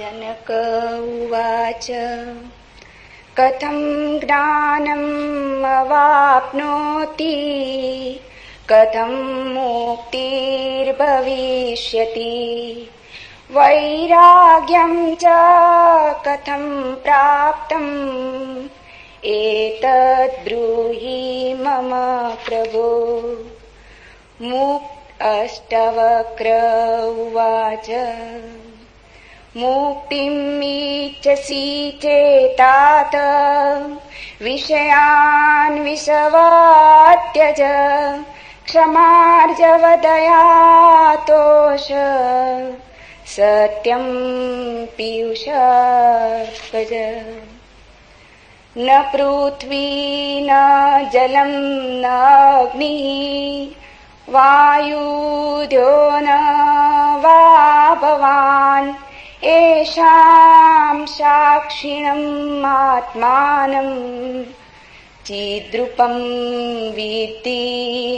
जनक उवाच कथं ज्ञानम् अवाप्नोति कथं मुक्तिर्भविष्यति वैराग्यं च कथं प्राप्तम् एतद् ब्रूहि मम प्रभो। अष्टवक्र उवाच मुक्तिमीच्छसि चेतात विषयान् विषवात्यज क्षमार्जवदया तोष सत्यं पीयूषार्कज। न पृथ्वी न जलं न अग्निः वायुद्यो न वा भवान् येषां साक्षिणम् आत्मानं चिद्रूपं विद्धि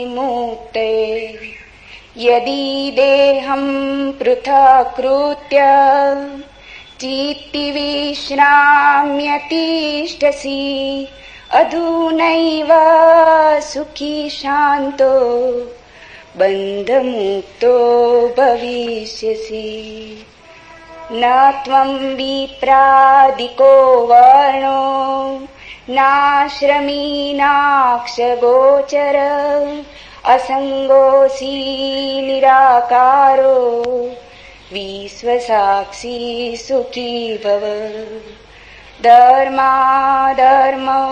मुक्ते। यदि देहं पृथक्कृत्य चित्ति विश्राम्यतिष्ठसि अधुनैव सुखी शान्तो बन्धमुक्तो भविष्यसि। न त्वं विप्रादिको वर्णो नाश्रमी नाक्षगोचर असङ्गोऽसि निराकारो विश्वसाक्षी सुखी भव। धर्माधर्मौ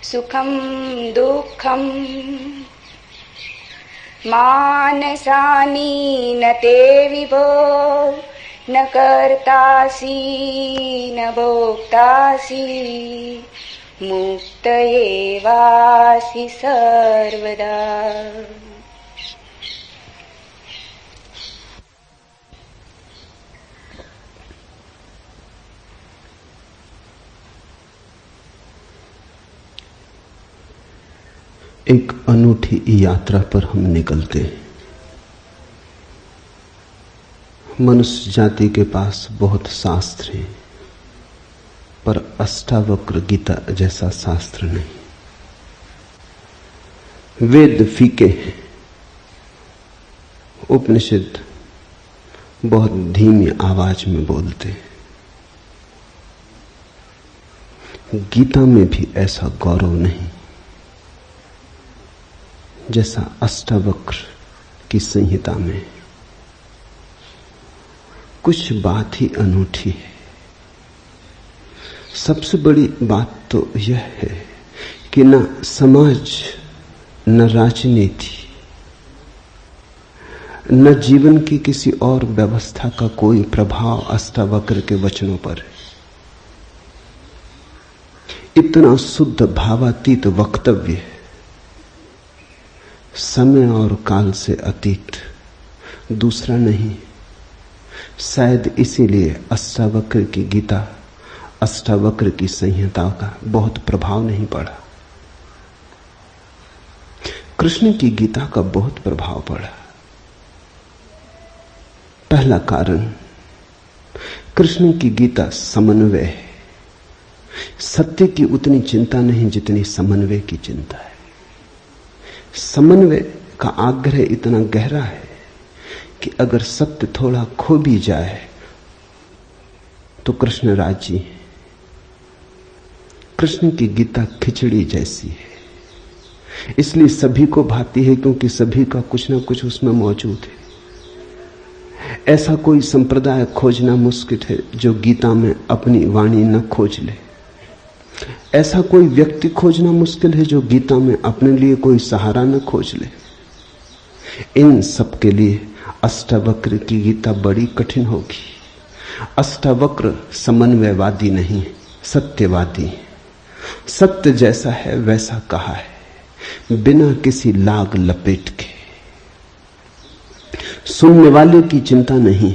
सुखं दुःखं मानसानि न ते विभो न कर्तासि न भोक्तासि मुक्त एवासि सर्वदा। एक अनूठी यात्रा पर हम निकलते हैं। मनुष्य जाति के पास बहुत शास्त्र हैं, पर अष्टावक्र गीता जैसा शास्त्र नहीं। वेद फीके हैं, उपनिषद बहुत धीमी आवाज में बोलते हैं। गीता में भी ऐसा गौरव नहीं जैसा अष्टावक्र की संहिता में। कुछ बात ही अनूठी है। सबसे बड़ी बात तो यह है कि न समाज, न राजनीति, न जीवन की किसी और व्यवस्था का कोई प्रभाव अष्टावक्र के वचनों पर है। इतना शुद्ध भावातीत वक्तव्य है, समय और काल से अतीत, दूसरा नहीं। शायद इसीलिए अष्टावक्र की गीता, अष्टावक्र की संहिता का बहुत प्रभाव नहीं पड़ा। कृष्ण की गीता का बहुत प्रभाव पड़ा। पहला कारण, कृष्ण की गीता समन्वय है। सत्य की उतनी चिंता नहीं जितनी समन्वय की चिंता है। समन्वय का आग्रह इतना गहरा है कि अगर सत्य थोड़ा खो भी जाए तो कृष्ण राजी है। कृष्ण की गीता खिचड़ी जैसी है, इसलिए सभी को भाती है, क्योंकि सभी का कुछ ना कुछ उसमें मौजूद है। ऐसा कोई संप्रदाय खोजना मुश्किल है जो गीता में अपनी वाणी न खोज ले। ऐसा कोई व्यक्ति खोजना मुश्किल है जो गीता में अपने लिए कोई सहारा न खोज ले। इन सब के लिए अष्टावक्र की गीता बड़ी कठिन होगी। अष्टावक्र समन्वयवादी नहीं, सत्यवादी है। सत्य जैसा है वैसा कहा है, बिना किसी लाग लपेट के। सुनने वाले की चिंता नहीं,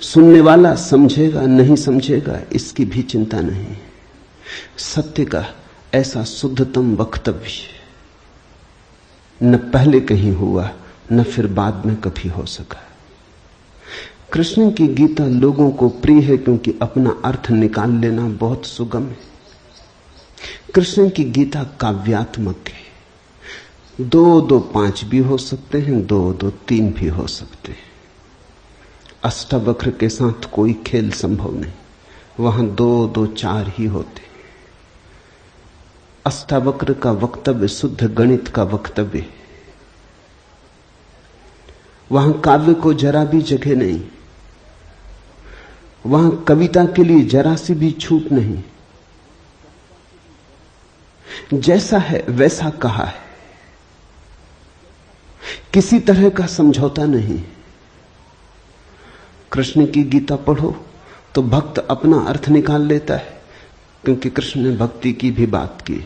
सुनने वाला समझेगा नहीं समझेगा इसकी भी चिंता नहीं। सत्य का ऐसा शुद्धतम वक्तव्य न पहले कहीं हुआ न फिर बाद में कभी हो सका। कृष्ण की गीता लोगों को प्रिय है क्योंकि अपना अर्थ निकाल लेना बहुत सुगम है। कृष्ण की गीता काव्यात्मक है। 2 2 5 भी हो सकते हैं, 2 2 3 भी हो सकते हैं। अष्टावक्र के साथ कोई खेल संभव नहीं, वहां 2 2 4 ही होते। अष्टावक्र का वक्तव्य शुद्ध गणित का वक्तव्य, वहां काव्य को जरा भी जगह नहीं, वहां कविता के लिए जरा सी भी छूट नहीं। जैसा है वैसा कहा है, किसी तरह का समझौता नहीं। कृष्ण की गीता पढ़ो तो भक्त अपना अर्थ निकाल लेता है, क्योंकि कृष्ण ने भक्ति की भी बात की।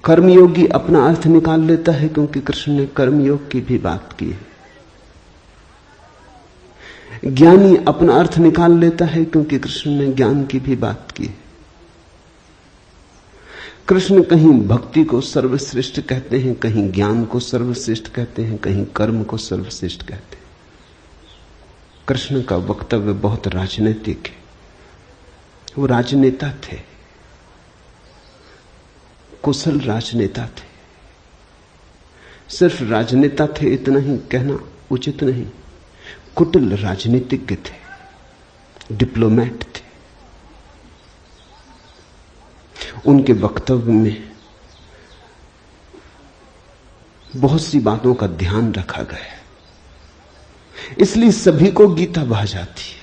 कर्मयोगी अपना अर्थ निकाल लेता है, क्योंकि कृष्ण ने कर्मयोग की भी बात की है। ज्ञानी अपना अर्थ निकाल लेता है, क्योंकि कृष्ण ने ज्ञान की भी बात की। कृष्ण कहीं भक्ति को सर्वश्रेष्ठ कहते हैं, कहीं ज्ञान को सर्वश्रेष्ठ कहते हैं, कहीं कर्म को सर्वश्रेष्ठ कहते हैं। कृष्ण का वक्तव्य बहुत राजनीतिक है। वो राजनेता थे, कुशल राजनेता थे। सिर्फ राजनेता थे इतना ही कहना उचित नहीं, कुटिल राजनीतिज्ञ थे, डिप्लोमेट थे। उनके वक्तव्य में बहुत सी बातों का ध्यान रखा गया, इसलिए सभी को गीता भा जाती है।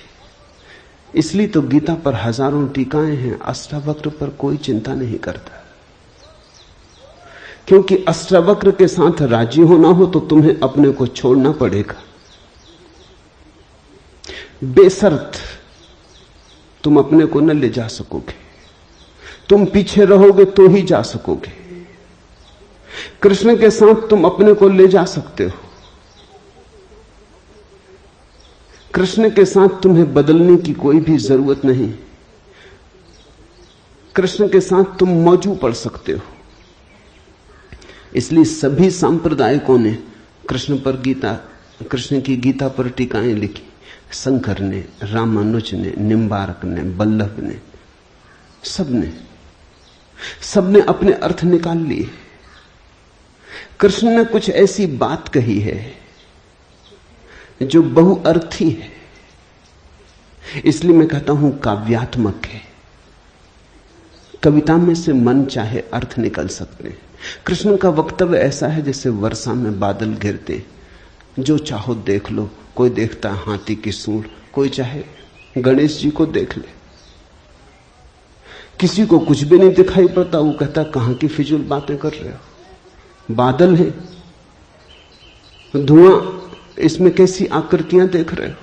इसलिए तो गीता पर हजारों टीकाएं हैं, अष्टावक्र पर कोई चिंता नहीं करता, क्योंकि अष्टावक्र के साथ राजी होना हो तो तुम्हें अपने को छोड़ना पड़ेगा। बेशर्त तुम अपने को न ले जा सकोगे, तुम पीछे रहोगे तो ही जा सकोगे। कृष्ण के साथ तुम अपने को ले जा सकते हो। कृष्ण के साथ तुम्हें बदलने की कोई भी जरूरत नहीं। कृष्ण के साथ तुम मौजू पड़ सकते हो। इसलिए सभी सांप्रदायिकों ने कृष्ण की गीता पर टीकाएं लिखी। शंकर ने, रामानुज ने, निम्बारक ने, बल्लभ ने, सबने अपने अर्थ निकाल लिए। कृष्ण ने कुछ ऐसी बात कही है जो बहुअर्थी है, इसलिए मैं कहता हूं काव्यात्मक है। कविता में से मन चाहे अर्थ निकल सकते हैं। कृष्ण का वक्तव्य ऐसा है जैसे वर्षा में बादल गिरते, जो चाहो देख लो। कोई देखता हाथी की सूंड, कोई चाहे गणेश जी को देख ले। किसी को कुछ भी नहीं दिखाई पड़ता, वो कहता कहां की फिजूल बातें कर रहे हो। बादल है, धुआं, इसमें कैसी आकृतियां देख रहे हो।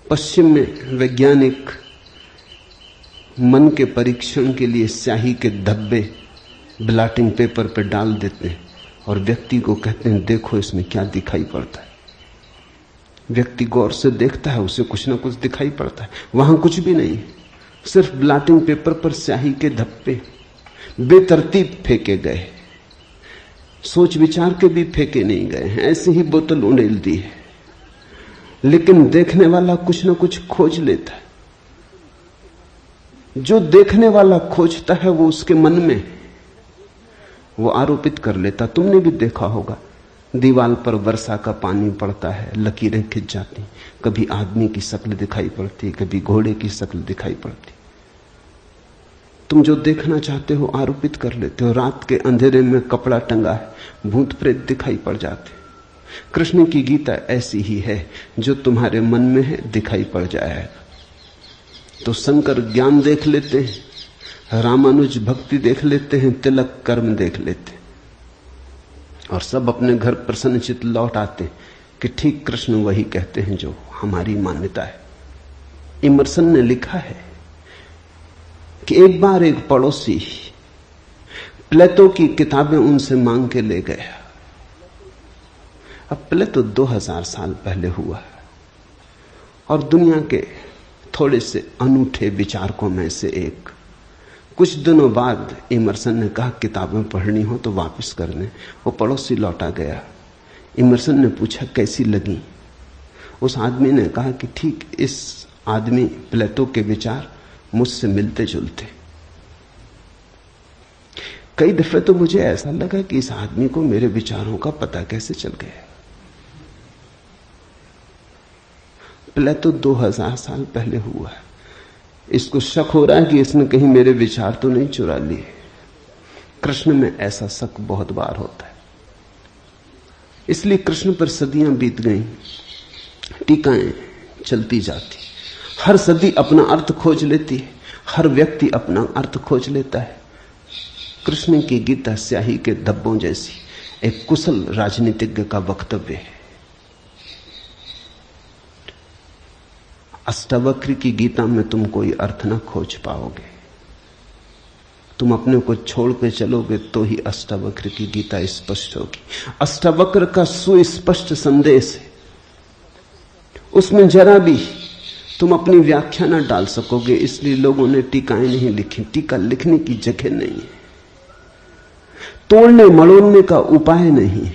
पश्चिम में वैज्ञानिक मन के परीक्षण के लिए स्याही के धब्बे ब्लॉटिंग पेपर पर डाल देते हैं और व्यक्ति को कहते हैं देखो इसमें क्या दिखाई पड़ता है। व्यक्ति गौर से देखता है, उसे कुछ ना कुछ दिखाई पड़ता है। वहां कुछ भी नहीं, सिर्फ ब्लॉटिंग पेपर पर स्याही के धब्बे बेतरतीब फेंके गए, सोच विचार के भी फेंके नहीं गए हैं, ऐसे ही बोतल उड़ेल दी है। लेकिन देखने वाला कुछ ना कुछ खोज लेता है। जो देखने वाला खोजता है वो उसके मन में वो आरोपित कर लेता। तुमने भी देखा होगा, दीवार पर वर्षा का पानी पड़ता है, लकीरें खिंच जाती, कभी आदमी की शक्ल दिखाई पड़ती, कभी घोड़े की शक्ल दिखाई पड़ती। तुम जो देखना चाहते हो आरोपित कर लेते हो। रात के अंधेरे में कपड़ा टंगा है, भूत प्रेत दिखाई पड़ जाते। कृष्ण की गीता ऐसी ही है, जो तुम्हारे मन में है दिखाई पड़ जाएगा। तो शंकर ज्ञान देख लेते हैं, रामानुज भक्ति देख लेते हैं, तिलक कर्म देख लेते हैं, और सब अपने घर प्रसन्नचित्त लौट आते कि ठीक कृष्ण वही कहते हैं जो हमारी मान्यता है। इमर्सन ने लिखा है कि एक बार एक पड़ोसी प्लेटो की किताबें उनसे मांग के ले गया। अब प्लेटो 2000 साल पहले हुआ और दुनिया के थोड़े से अनूठे विचारकों में से एक। कुछ दिनों बाद इमर्सन ने कहा किताबें पढ़नी हो तो वापस करने। वो पड़ोसी लौटा गया। इमर्सन ने पूछा कैसी लगी। उस आदमी ने कहा कि ठीक, इस आदमी प्लेटो के विचार मुझसे मिलते जुलते। कई दफे तो मुझे ऐसा लगा कि इस आदमी को मेरे विचारों का पता कैसे चल गया। प्लेटो 2000 साल पहले हुआ है। इसको शक हो रहा है कि इसने कहीं मेरे विचार तो नहीं चुरा लिए। कृष्ण में ऐसा शक बहुत बार होता है, इसलिए कृष्ण पर सदियां बीत गईं, टीकाएं चलती जाती, हर सदी अपना अर्थ खोज लेती है, हर व्यक्ति अपना अर्थ खोज लेता है। कृष्ण की गीता स्याही के धब्बों जैसी एक कुशल राजनीतिज्ञ का वक्तव्य है। अष्टावक्र की गीता में तुम कोई अर्थ ना खोज पाओगे। तुम अपने को छोड़ के चलोगे तो ही अष्टावक्र की गीता स्पष्ट होगी। अष्टावक्र का सुस्पष्ट संदेश है, उसमें जरा भी तुम अपनी व्याख्या ना डाल सकोगे, इसलिए लोगों ने टीकाएं नहीं लिखी। टीका लिखने की जगह नहीं है, तोड़ने मड़ोड़ने का उपाय नहीं है,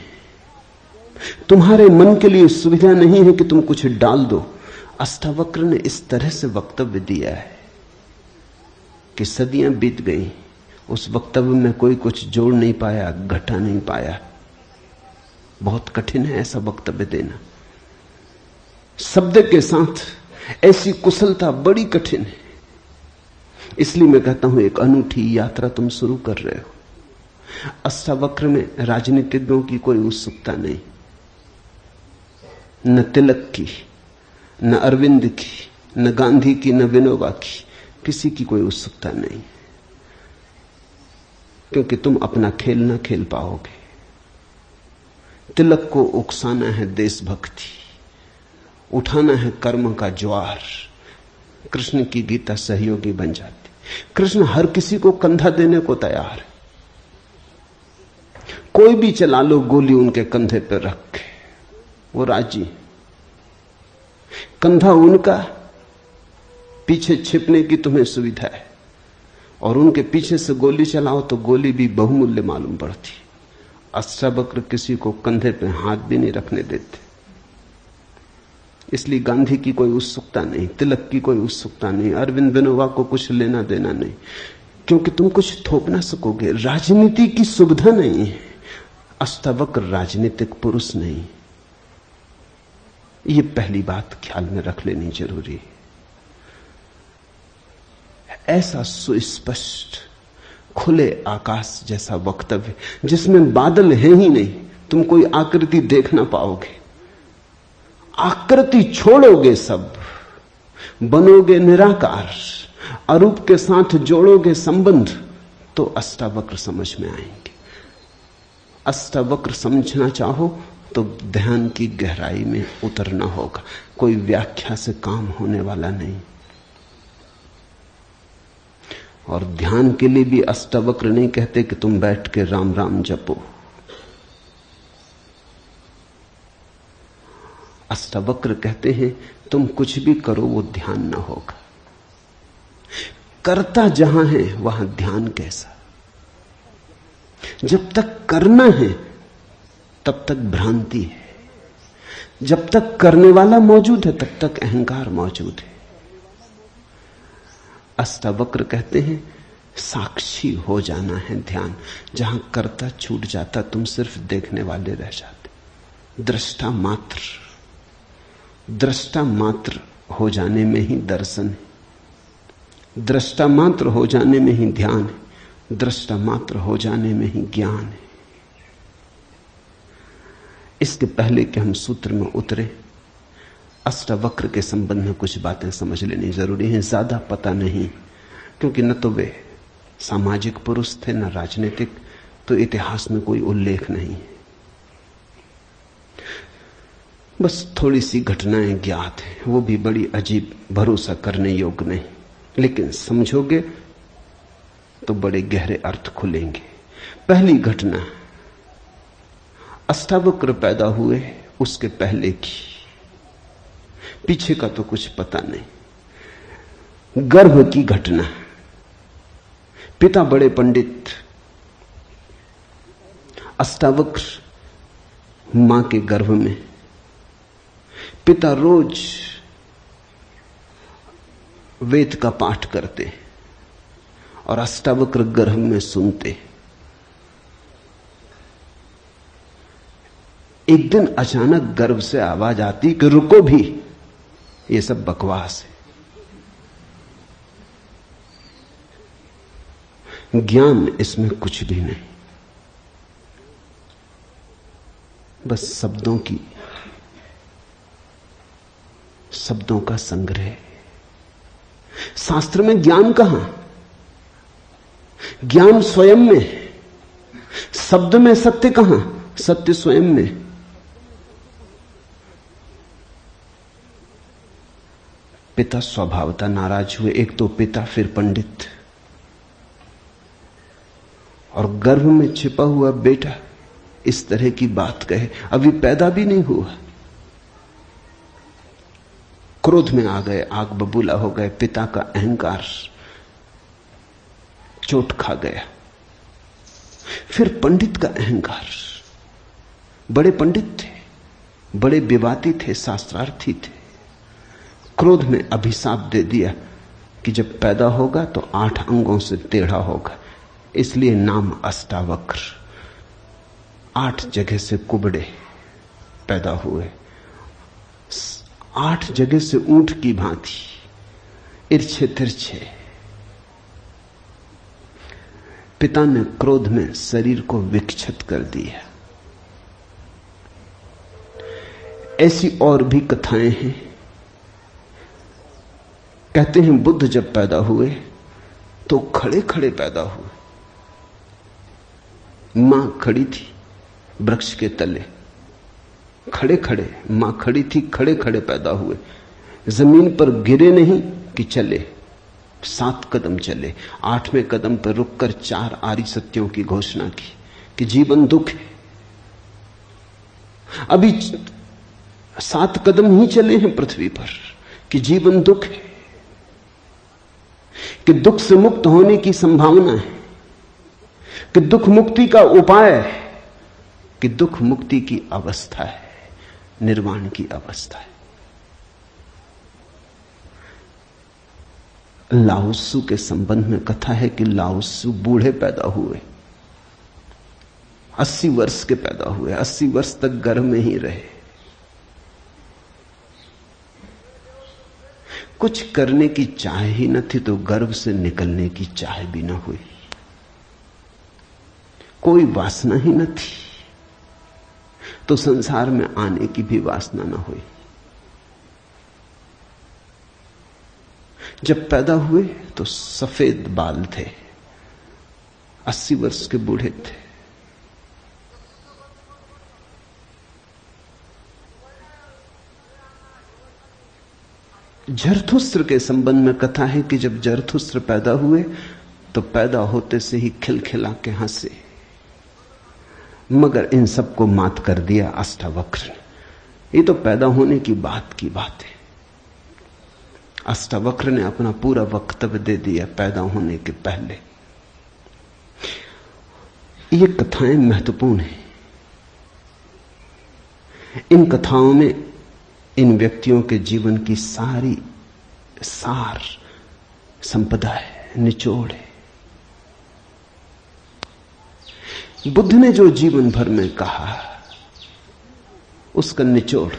तुम्हारे मन के लिए सुविधा नहीं है कि तुम कुछ डाल दो। अष्टावक्र ने इस तरह से वक्तव्य दिया है कि सदियां बीत गई, उस वक्तव्य में कोई कुछ जोड़ नहीं पाया, घटा नहीं पाया। बहुत कठिन है ऐसा वक्तव्य देना। शब्द के साथ ऐसी कुशलता बड़ी कठिन है। इसलिए मैं कहता हूं, एक अनूठी यात्रा तुम शुरू कर रहे हो। अष्टावक्र में राजनीतिज्ञों की कोई उत्सुकता नहीं, न तिलक की, न अरविंद की, न गांधी की, न विनोबा की, किसी की कोई उत्सुकता नहीं, क्योंकि तुम अपना खेल न खेल पाओगे। तिलक को उकसाना है देशभक्ति, उठाना है कर्म का ज्वार। कृष्ण की गीता सहयोगी बन जाती। कृष्ण हर किसी को कंधा देने को तैयार है। कोई भी चला लो गोली उनके कंधे पर रख के, वो राजी। कंधा उनका, पीछे छिपने की तुम्हें सुविधा है, और उनके पीछे से गोली चलाओ तो गोली भी बहुमूल्य मालूम पड़ती। अष्टावक्र किसी को कंधे पे हाथ भी नहीं रखने देते। इसलिए गांधी की कोई उत्सुकता नहीं, तिलक की कोई उत्सुकता नहीं, अरविंद विनोबा को कुछ लेना देना नहीं, क्योंकि तुम कुछ थोप ना सकोगे। राजनीति की सुविधा नहीं है। अष्टावक्र राजनीतिक पुरुष नहीं। ये पहली बात ख्याल में रख लेनी जरूरी है। ऐसा सुस्पष्ट खुले आकाश जैसा वक्तव्य जिसमें बादल है ही नहीं, तुम कोई आकृति देख ना पाओगे। आकृति छोड़ोगे, सब बनोगे निराकार, अरूप के साथ जोड़ोगे संबंध, तो अष्टावक्र समझ में आएंगे। अष्टावक्र समझना चाहो तो ध्यान की गहराई में उतरना होगा। कोई व्याख्या से काम होने वाला नहीं। और ध्यान के लिए भी अष्टावक्र नहीं कहते कि तुम बैठ के राम राम जपो। अष्टावक्र कहते हैं तुम कुछ भी करो वो ध्यान ना होगा। करता जहां है वहां ध्यान कैसा? जब तक करना है तब तक भ्रांति है, जब तक करने वाला मौजूद है तब तक अहंकार मौजूद है। अष्टावक्र कहते हैं साक्षी हो जाना है ध्यान। जहां करता छूट जाता तुम सिर्फ देखने वाले रह जाते। दृष्टा मात्र, दृष्टा मात्र हो जाने में ही दर्शन है, दृष्टा मात्र हो जाने में ही ध्यान है, दृष्टा मात्र हो जाने में ही ज्ञान है। इसके पहले कि हम सूत्र में उतरे, अष्टावक्र के संबंध में कुछ बातें समझ लेनी जरूरी है। ज्यादा पता नहीं, क्योंकि न तो वे सामाजिक पुरुष थे न राजनीतिक, तो इतिहास में कोई उल्लेख नहीं है। बस थोड़ी सी घटनाएं ज्ञात हैं, वो भी बड़ी अजीब, भरोसा करने योग्य नहीं, लेकिन समझोगे तो बड़े गहरे अर्थ खुलेंगे। पहली घटना अष्टावक्र पैदा हुए उसके पहले की, पीछे का तो कुछ पता नहीं। गर्भ की घटना। पिता बड़े पंडित, अष्टावक्र मां के गर्भ में पिता रोज वेद का पाठ करते और अष्टावक्र गर्भ में सुनते। एक दिन अचानक गर्भ से आवाज आती कि रुको भी, ये सब बकवास है। ज्ञान इसमें कुछ भी नहीं, बस शब्दों का संग्रह। शास्त्र में ज्ञान कहां? ज्ञान स्वयं में। शब्द में सत्य कहां? सत्य स्वयं में। पिता स्वभावतः नाराज हुए। एक तो पिता, फिर पंडित, और गर्भ में छिपा हुआ बेटा इस तरह की बात कहे, अभी पैदा भी नहीं हुआ। क्रोध में आ गए, आग बबूला हो गए। पिता का अहंकार चोट खा गया। फिर पंडित का अहंकार। बड़े पंडित थे, बड़े विवादी थे, शास्त्रार्थी थे। क्रोध में अभिशाप दे दिया कि जब पैदा होगा तो 8 अंगों से टेढ़ा होगा, इसलिए नाम अष्टावक्र। 8 जगह से कुबड़े पैदा हुए, 8 जगह से ऊंट की भांति इर्छे तिरछे। पिता ने क्रोध में शरीर को विक्षत कर दिया। ऐसी और भी कथाएं हैं। कहते हैं बुद्ध जब पैदा हुए तो खड़े खड़े पैदा हुए। मां खड़ी थी वृक्ष के तले, खड़े खड़े मां खड़ी थी, खड़े खड़े पैदा हुए। जमीन पर गिरे नहीं कि चले, 7 कदम चले। 8वें कदम पर रुककर 4 आर्य सत्यों की घोषणा की कि जीवन दुख है। अभी 7 कदम ही चले हैं पृथ्वी पर कि जीवन दुख है, कि दुख से मुक्त होने की संभावना है, कि दुख मुक्ति का उपाय है, कि दुख मुक्ति की अवस्था है, निर्वाण की अवस्था है। लाओत्सु के संबंध में कथा है कि लाओत्सु बूढ़े पैदा हुए, 80 वर्ष के पैदा हुए, 80 वर्ष तक गर्भ में ही रहे। कुछ करने की चाह ही न थी तो गर्भ से निकलने की चाह भी न हुई। कोई वासना ही न थी तो संसार में आने की भी वासना न हुई। जब पैदा हुए तो सफेद बाल थे, 80 वर्ष के बूढ़े थे। जरथुस्त्र के संबंध में कथा है कि जब जरथुस्त्र पैदा हुए तो पैदा होते से ही खिलखिला के हंसे, मगर इन सबको मात कर दिया अष्टावक्र ने। ये तो पैदा होने की बात है। अष्टावक्र ने अपना पूरा वक्तव्य दे दिया पैदा होने के पहले। ये कथाएं महत्वपूर्ण हैं। इन कथाओं में इन व्यक्तियों के जीवन की सारी सार संपदा है, निचोड़ है। बुद्ध ने जो जीवन भर में कहा उसका निचोड़।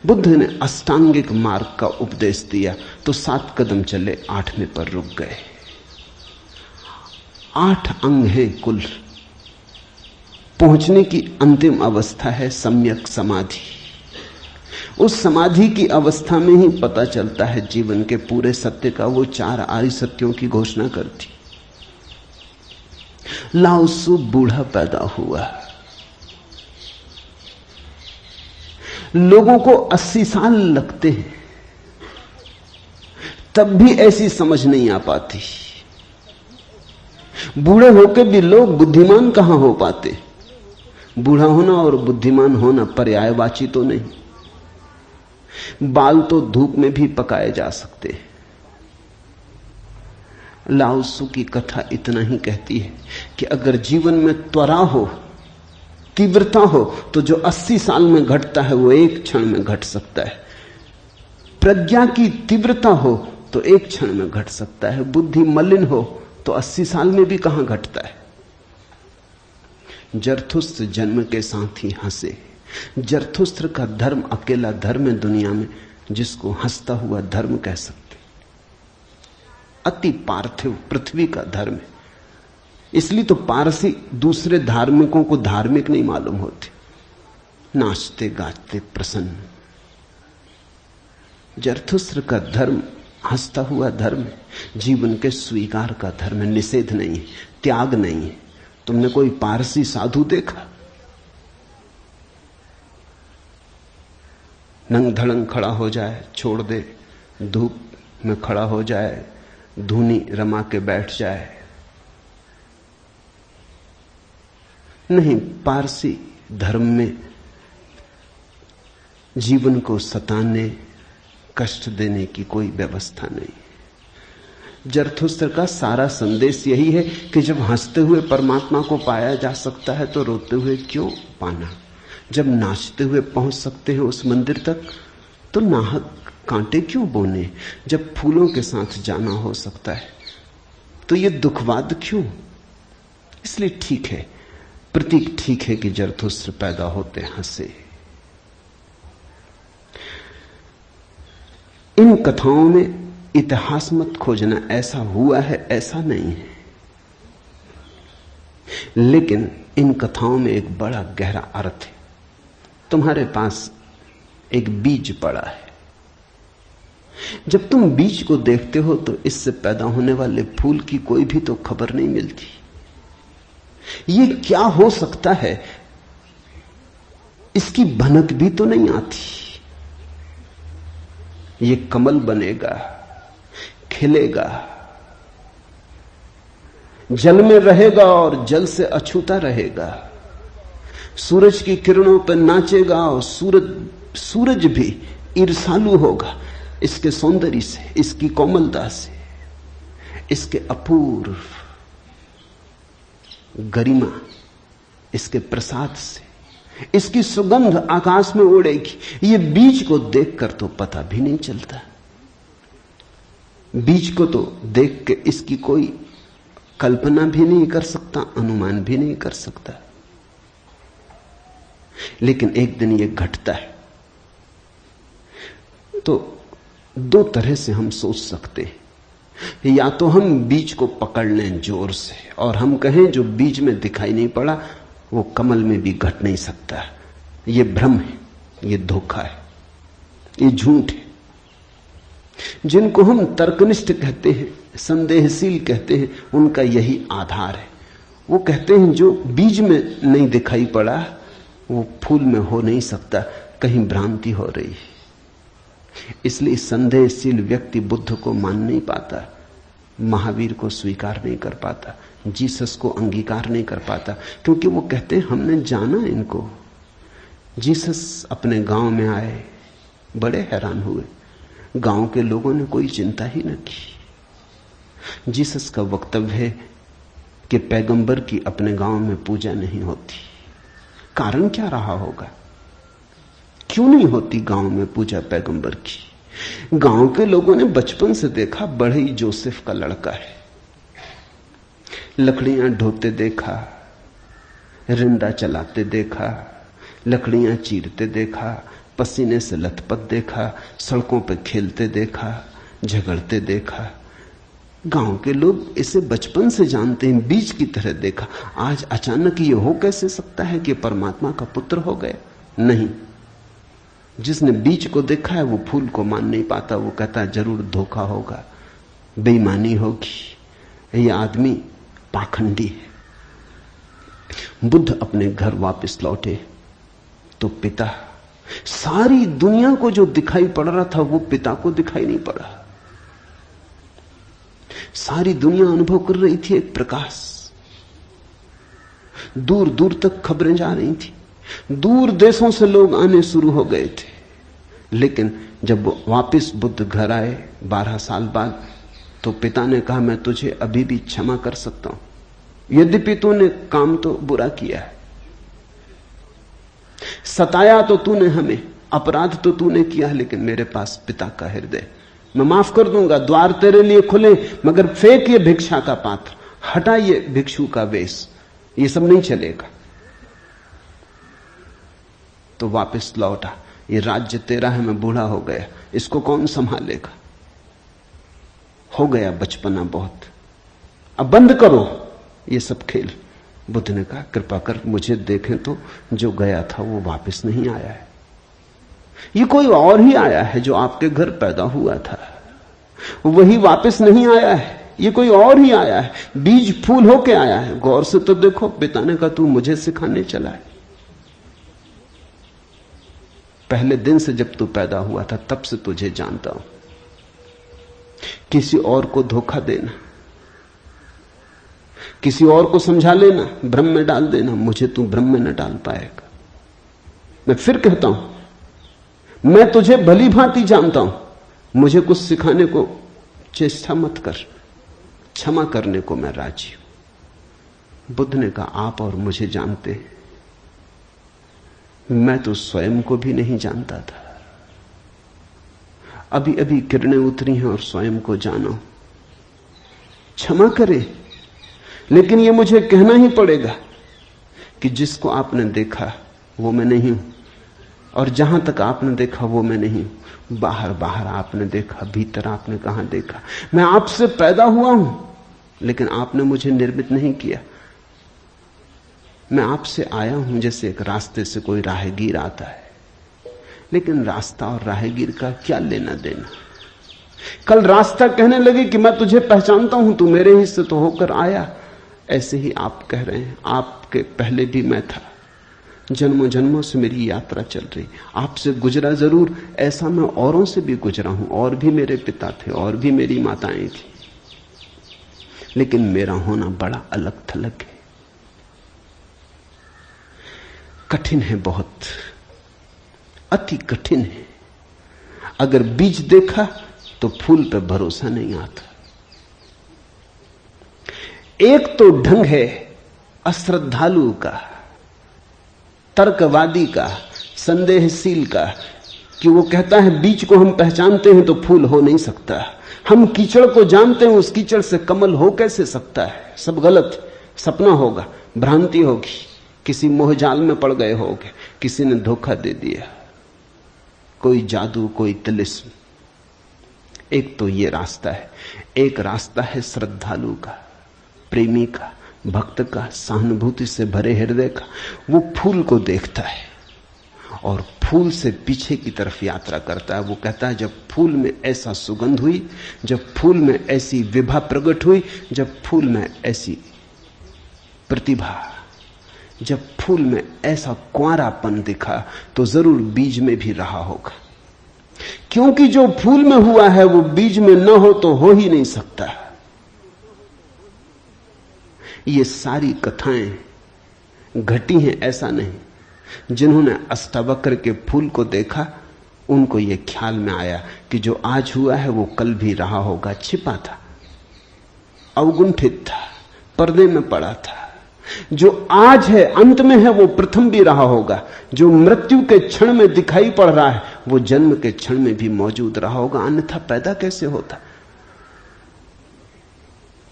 बुद्ध ने अष्टांगिक मार्ग का उपदेश दिया तो 7 कदम चले, 8वें पर रुक गए। 8 अंग हैं कुल। पहुंचने की अंतिम अवस्था है सम्यक समाधि। उस समाधि की अवस्था में ही पता चलता है जीवन के पूरे सत्य का। वो 4 आर्य सत्यों की घोषणा करती। लाओत्सु बूढ़ा पैदा हुआ। लोगों को 80 साल लगते हैं, तब भी ऐसी समझ नहीं आ पाती। बूढ़े होकर भी लोग बुद्धिमान कहां हो पाते। बूढ़ा होना और बुद्धिमान होना पर्यायवाची तो नहीं। बाल तो धूप में भी पकाए जा सकते हैं। लाओत्सु की कथा इतना ही कहती है कि अगर जीवन में त्वरा हो तीव्रता हो तो जो 80 साल में घटता है वो एक क्षण में घट सकता है। प्रज्ञा की तीव्रता हो तो एक क्षण में घट सकता है। बुद्धि मलिन हो तो 80 साल में भी कहां घटता है। जरथुस्त्र जन्म के साथ ही हंसे। जरथुस्त्र का धर्म अकेला धर्म है दुनिया में जिसको हंसता हुआ धर्म कह सकते। अति पार्थिव पृथ्वी का धर्म है। इसलिए तो पारसी दूसरे धार्मिकों को धार्मिक नहीं मालूम होते, नाचते गाते प्रसन्न। जरथुस्त्र का धर्म हंसता हुआ धर्म है, जीवन के स्वीकार का धर्म है, निषेध नहीं है, त्याग नहीं है। तुमने कोई पारसी साधु देखा? नंग धड़ंग खड़ा हो जाए, छोड़ दे, धूप में खड़ा हो जाए, धूनी रमा के बैठ जाए? नहीं, पारसी धर्म में जीवन को सताने, कष्ट देने की कोई व्यवस्था नहीं। जरथुस्त्र का सारा संदेश यही है कि जब हंसते हुए परमात्मा को पाया जा सकता है तो रोते हुए क्यों पाना। जब नाचते हुए पहुंच सकते हैं उस मंदिर तक तो नाहक कांटे क्यों बोने। जब फूलों के साथ जाना हो सकता है तो ये दुखवाद क्यों। इसलिए ठीक है, प्रतीक ठीक है कि जरथुस्त्र पैदा होते हंसे। इन कथाओं में इतिहास मत खोजना, ऐसा हुआ है ऐसा नहीं है, लेकिन इन कथाओं में एक बड़ा गहरा अर्थ है। तुम्हारे पास एक बीज पड़ा है, जब तुम बीज को देखते हो तो इससे पैदा होने वाले फूल की कोई भी तो खबर नहीं मिलती। ये क्या हो सकता है इसकी भनक भी तो नहीं आती। ये कमल बनेगा, खिलेगा, जल में रहेगा और जल से अछूता रहेगा, सूरज की किरणों पर नाचेगा और सूरज भी ईर्ष्यालु होगा इसके सौंदर्य से, इसकी कोमलता से, इसके अपूर्व गरिमा, इसके प्रसाद से, इसकी सुगंध आकाश में उड़ेगी। ये बीज को देखकर तो पता भी नहीं चलता। बीज को तो देख के इसकी कोई कल्पना भी नहीं कर सकता, अनुमान भी नहीं कर सकता। लेकिन एक दिन ये घटता है तो दो तरह से हम सोच सकते हैं। या तो हम बीज को पकड़ लें जोर से और हम कहें जो बीज में दिखाई नहीं पड़ा वो कमल में भी घट नहीं सकता। ये भ्रम है, ये धोखा है, ये झूठ है। जिनको हम तर्कनिष्ठ कहते हैं, संदेहशील कहते हैं, उनका यही आधार है। वो कहते हैं जो बीज में नहीं दिखाई पड़ा वो फूल में हो नहीं सकता, कहीं भ्रांति हो रही है। इसलिए संदेहशील व्यक्ति बुद्ध को मान नहीं पाता, महावीर को स्वीकार नहीं कर पाता, जीसस को अंगीकार नहीं कर पाता, क्योंकि वो कहते हैं हमने जाना इनको। जीसस अपने गांव में आए, बड़े हैरान हुए, गांव के लोगों ने कोई चिंता ही न की। जीसस का वक्तव्य है कि पैगंबर की अपने गांव में पूजा नहीं होती। कारण क्या रहा होगा, क्यों नहीं होती गांव में पूजा पैगंबर की? गांव के लोगों ने बचपन से देखा, बड़े ही जोसेफ का लड़का है, लकड़ियां ढोते देखा, रिंदा चलाते देखा, लकड़ियां चीरते देखा, पसीने से लथपथ देखा, सड़कों पर खेलते देखा, झगड़ते देखा। गांव के लोग इसे बचपन से जानते हैं, बीज की तरह देखा। आज अचानक ये हो कैसे सकता है कि परमात्मा का पुत्र हो गए? नहीं, जिसने बीज को देखा है वो फूल को मान नहीं पाता। वो कहता है जरूर धोखा होगा, बेईमानी होगी, ये आदमी पाखंडी है। बुद्ध अपने घर वापस लौटे तो पिता, सारी दुनिया को जो दिखाई पड़ रहा था वो पिता को दिखाई नहीं पड़ा। सारी दुनिया अनुभव कर रही थी एक प्रकाश, दूर दूर तक खबरें जा रही थी, दूर देशों से लोग आने शुरू हो गए थे। लेकिन जब वापस बुद्ध घर आए 12 साल बाद, तो पिता ने कहा मैं तुझे अभी भी क्षमा कर सकता हूं, यद्यपि तूने काम तो बुरा किया है, सताया तो तूने हमें, अपराध तो तूने किया, लेकिन मेरे पास पिता का हृदय, मैं माफ कर दूंगा, द्वार तेरे लिए खुले, मगर फेंक ये भिक्षा का पात्र, हटा ये भिक्षु का वेश, ये सब नहीं चलेगा। तो वापस लौटा, ये राज्य तेरा है, मैं बूढ़ा हो गया, इसको कौन संभालेगा? हो गया बचपना बहुत, अब बंद करो ये सब खेल। बुद्ध ने कहा, कृपा कर मुझे देखें तो, जो गया था वो वापस नहीं आया है, ये कोई और ही आया है जो आपके घर पैदा हुआ था, वही वापस नहीं आया है, ये कोई और ही आया है, बीज फूल होके आया है। गौर से तो देखो, पिता ने कहा तू मुझे सिखाने चला है। पहले दिन से जब तू पैदा हुआ था तब से तुझे जानता हूं। किसी और को धोखा देना, किसी और को समझा लेना, भ्रम में डाल देना, मुझे तू भ्रम में न डाल पाएगा। मैं फिर कहता हूं, मैं तुझे भली भांति जानता हूं, मुझे कुछ सिखाने को चेष्टा मत कर, क्षमा करने को मैं राजी हूं। बुद्ध ने कहा, आप और मुझे जानते हैं, मैं तो स्वयं को भी नहीं जानता था, अभी अभी किरणें उतरी हैं और स्वयं को जानो। क्षमा करें, लेकिन यह मुझे कहना ही पड़ेगा कि जिसको आपने देखा वो मैं नहीं हूं, और जहां तक आपने देखा वो मैं नहीं हूं। बाहर बाहर आपने देखा, भीतर आपने कहां देखा? मैं आपसे पैदा हुआ हूं, लेकिन आपने मुझे निर्मित नहीं किया। मैं आपसे आया हूं जैसे एक रास्ते से कोई राहगीर आता है, लेकिन रास्ता और राहगीर का क्या लेना देना? कल रास्ता कहने लगे कि मैं तुझे पहचानता हूं, तू मेरे ही से तो होकर आया। ऐसे ही आप कह रहे हैं, आपके पहले भी मैं था, जन्मों जन्मों से मेरी यात्रा चल रही, आपसे गुजरा जरूर, ऐसा मैं औरों से भी गुजरा हूं, और भी मेरे पिता थे, और भी मेरी माताएं थी, लेकिन मेरा होना बड़ा अलग थलग है, कठिन है, बहुत अति कठिन है। अगर बीज देखा तो फूल पे भरोसा नहीं आता। एक तो ढंग है अश्रद्धालु का, तर्कवादी का, संदेहशील का, कि वो कहता है बीज को हम पहचानते हैं तो फूल हो नहीं सकता, हम कीचड़ को जानते हैं, उस कीचड़ से कमल हो कैसे सकता है? सब गलत, सपना होगा, भ्रांति होगी, किसी मोहजाल में पड़ गए होगे, किसी ने धोखा दे दिया, कोई जादू, कोई तिलिस्म। एक तो ये रास्ता है, एक रास्ता है श्रद्धालु का, प्रेमी का, भक्त का, सहानुभूति से भरे हृदय का। वो फूल को देखता है और फूल से पीछे की तरफ यात्रा करता है। वो कहता है जब फूल में ऐसा सुगंध हुई, जब फूल में ऐसी विभा प्रकट हुई, जब फूल में ऐसी प्रतिभा, जब फूल में ऐसा कुंवारापन दिखा, तो जरूर बीज में भी रहा होगा, क्योंकि जो फूल में हुआ है वो बीज में न हो तो हो ही नहीं सकता। ये सारी कथाएं घटी हैं, ऐसा नहीं। जिन्होंने अष्टावक्र के फूल को देखा, उनको यह ख्याल में आया कि जो आज हुआ है वो कल भी रहा होगा, छिपा था, अवगुंठित था, पर्दे में पड़ा था। जो आज है, अंत में है, वो प्रथम भी रहा होगा। जो मृत्यु के क्षण में दिखाई पड़ रहा है, वो जन्म के क्षण में भी मौजूद रहा होगा, अन्यथा पैदा कैसे होता?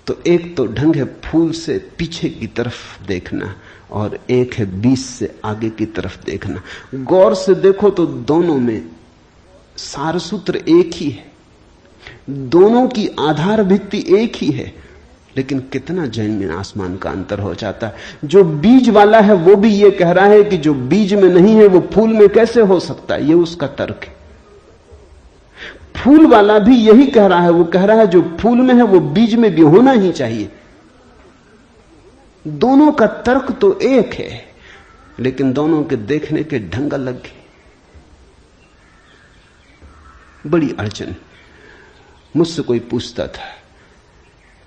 तो एक तो ढंग है फूल से पीछे की तरफ देखना, और एक है बीज से आगे की तरफ देखना। गौर से देखो तो दोनों में सारसूत्र एक ही है, दोनों की आधार भित्ति एक ही है, लेकिन कितना जमीन आसमान का अंतर हो जाता है। जो बीज वाला है वो भी ये कह रहा है कि जो बीज में नहीं है वो फूल में कैसे हो सकता है, ये उसका तर्क है। फूल वाला भी यही कह रहा है, वो कह रहा है जो फूल में है वो बीज में भी होना ही चाहिए। दोनों का तर्क तो एक है, लेकिन दोनों के देखने के ढंग अलग है। बड़ी अड़चन। मुझसे कोई पूछता था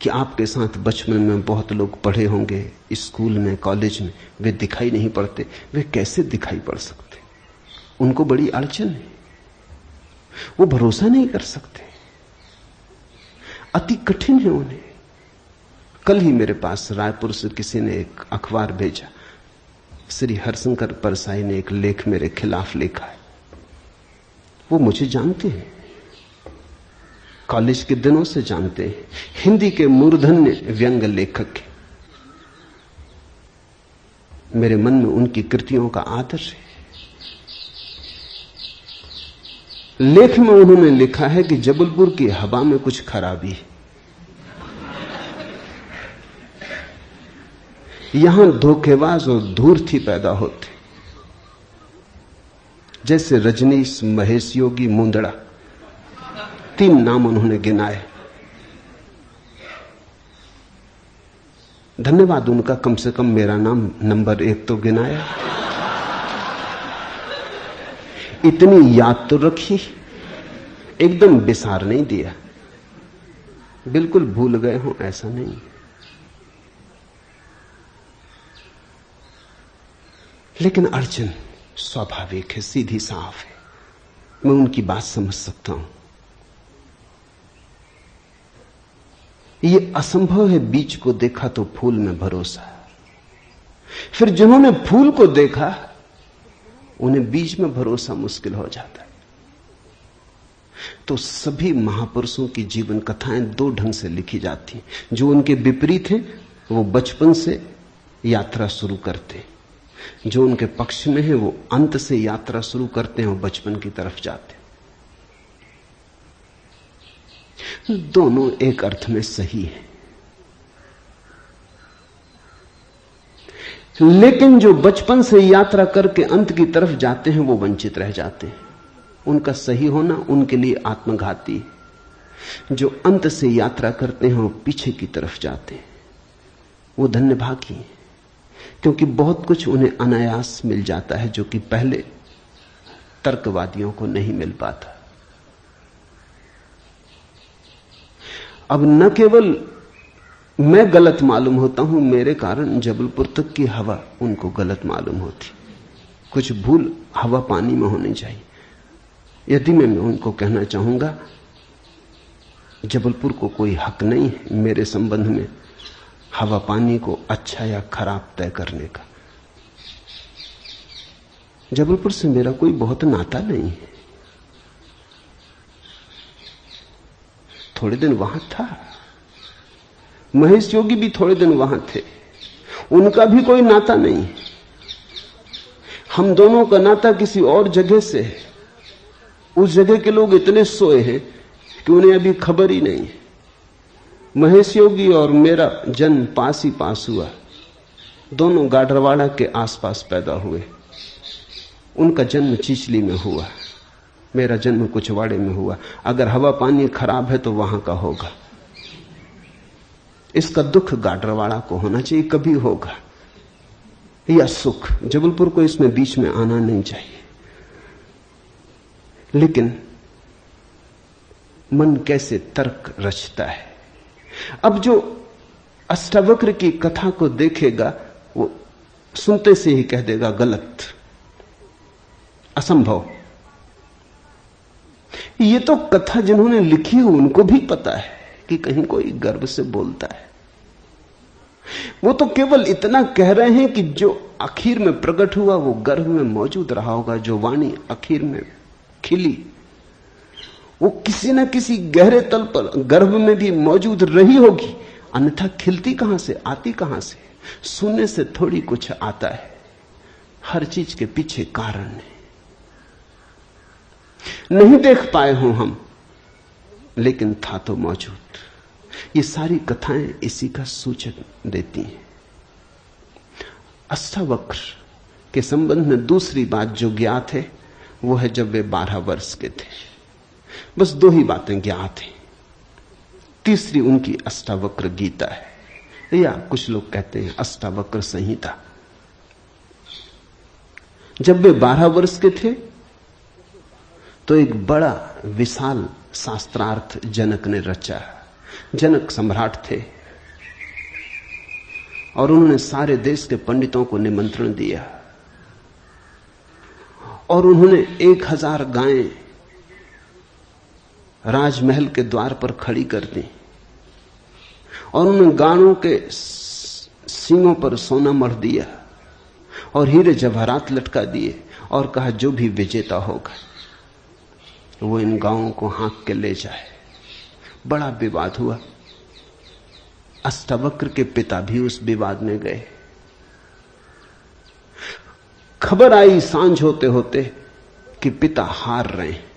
कि आपके साथ बचपन में बहुत लोग पढ़े होंगे, स्कूल में, कॉलेज में, वे दिखाई नहीं पड़ते, वे कैसे दिखाई पड़ सकते? उनको बड़ी अड़चन है, वो भरोसा नहीं कर सकते, अति कठिन है उन्हें। कल ही मेरे पास रायपुर से किसी ने एक अखबार भेजा, श्री हरशंकर परसाई ने एक लेख मेरे खिलाफ लिखा है। वो मुझे जानते हैं, कॉलेज के दिनों से जानते हैं, हिंदी के मूर्धन्य व्यंग लेखक के। मेरे मन में उनकी कृतियों का आदर है। लेख में उन्होंने लिखा है कि जबलपुर की हवा में कुछ खराबी है, यहां धोखेबाज और धूर्ती पैदा होते, जैसे रजनीश, महेश योगी, मुंदड़ा, 3 नाम उन्होंने गिनाए। धन्यवाद उनका, कम से कम मेरा नाम नंबर 1 तो गिनाया। इतनी याद तो रखी, एकदम बिसार नहीं दिया, बिल्कुल भूल गए हो ऐसा नहीं। लेकिन अड़चन स्वाभाविक है, सीधी साफ है, मैं उनकी बात समझ सकता हूं। यह असंभव है बीज को देखा तो फूल में भरोसा। फिर जिन्होंने फूल को देखा उन्हें बीज में भरोसा मुश्किल हो जाता है। तो सभी महापुरुषों की जीवन कथाएं 2 ढंग से लिखी जाती हैं। जो उनके विपरीत हैं वो बचपन से यात्रा शुरू करते हैं, जो उनके पक्ष में है वो अंत से यात्रा शुरू करते हैं और बचपन की तरफ जाते हैं। दोनों एक अर्थ में सही है, लेकिन जो बचपन से यात्रा करके अंत की तरफ जाते हैं वो वंचित रह जाते हैं। उनका सही होना उनके लिए आत्मघाती है। जो अंत से यात्रा करते हैं वो पीछे की तरफ जाते हैं, वो धन्यभागी हैं, क्योंकि बहुत कुछ उन्हें अनायास मिल जाता है जो कि पहले तर्कवादियों को नहीं मिल पाता। अब न केवल मैं गलत मालूम होता हूं, मेरे कारण जबलपुर तक की हवा उनको गलत मालूम होती। कुछ भूल हवा पानी में होनी चाहिए। यदि मैं उनको कहना चाहूंगा जबलपुर को कोई हक नहीं है मेरे संबंध में हवा पानी को अच्छा या खराब तय करने का। जबलपुर से मेरा कोई बहुत नाता नहीं है, थोड़े दिन वहां था, महेश योगी भी थोड़े दिन वहां थे, उनका भी कोई नाता नहीं। हम दोनों का नाता किसी और जगह से है। उस जगह के लोग इतने सोए हैं कि उन्हें अभी खबर ही नहीं है। महेश योगी और मेरा जन्म पास ही पास हुआ, दोनों गाडरवाड़ा के आसपास पैदा हुए। उनका जन्म चिचली में हुआ, मेरा जन्म कुचवाड़े में हुआ। अगर हवा पानी खराब है तो वहां का होगा। इसका दुख गाडरवाड़ा को होना चाहिए, कभी होगा, या सुख। जबलपुर को इसमें बीच में आना नहीं चाहिए। लेकिन मन कैसे तर्क रचता है। अब जो अष्टावक्र की कथा को देखेगा वो सुनते से ही कह देगा गलत, असंभव। ये तो कथा जिन्होंने लिखी है उनको भी पता है कि कहीं कोई गर्व से बोलता है। वो तो केवल इतना कह रहे हैं कि जो आखिर में प्रकट हुआ वो गर्भ में मौजूद रहा होगा। जो वाणी आखिर में खिली वो किसी न किसी गहरे तल पर गर्भ में भी मौजूद रही होगी, अन्यथा खिलती कहां से, आती कहां से? सुनने से थोड़ी कुछ आता है, हर चीज के पीछे कारण है। नहीं देख पाए हो हम, लेकिन था तो मौजूद। ये सारी कथाएं इसी का सूचक देती हैं। अष्टावक्र के संबंध में दूसरी बात जो ज्ञात है वो है जब वे 12 वर्ष के थे। बस 2 ही बातें ज्ञात हैं। तीसरी उनकी अष्टावक्र गीता है, या कुछ लोग कहते हैं अष्टावक्र संहिता। जब वे 12 वर्ष के थे तो एक बड़ा विशाल शास्त्रार्थ जनक ने रचा। जनक सम्राट थे और उन्होंने सारे देश के पंडितों को निमंत्रण दिया और उन्होंने 1000 गायें राजमहल के द्वार पर खड़ी कर दी और उन्होंने गायों के सींगों पर सोना मढ़ दिया और हीरे जवाहरात लटका दिए और कहा जो भी विजेता होगा वो इन गांवों को हाँक के ले जाए। बड़ा विवाद हुआ। अष्टावक्र के पिता भी उस विवाद में गए। खबर आई सांझ होते होते कि पिता हार रहे हैं।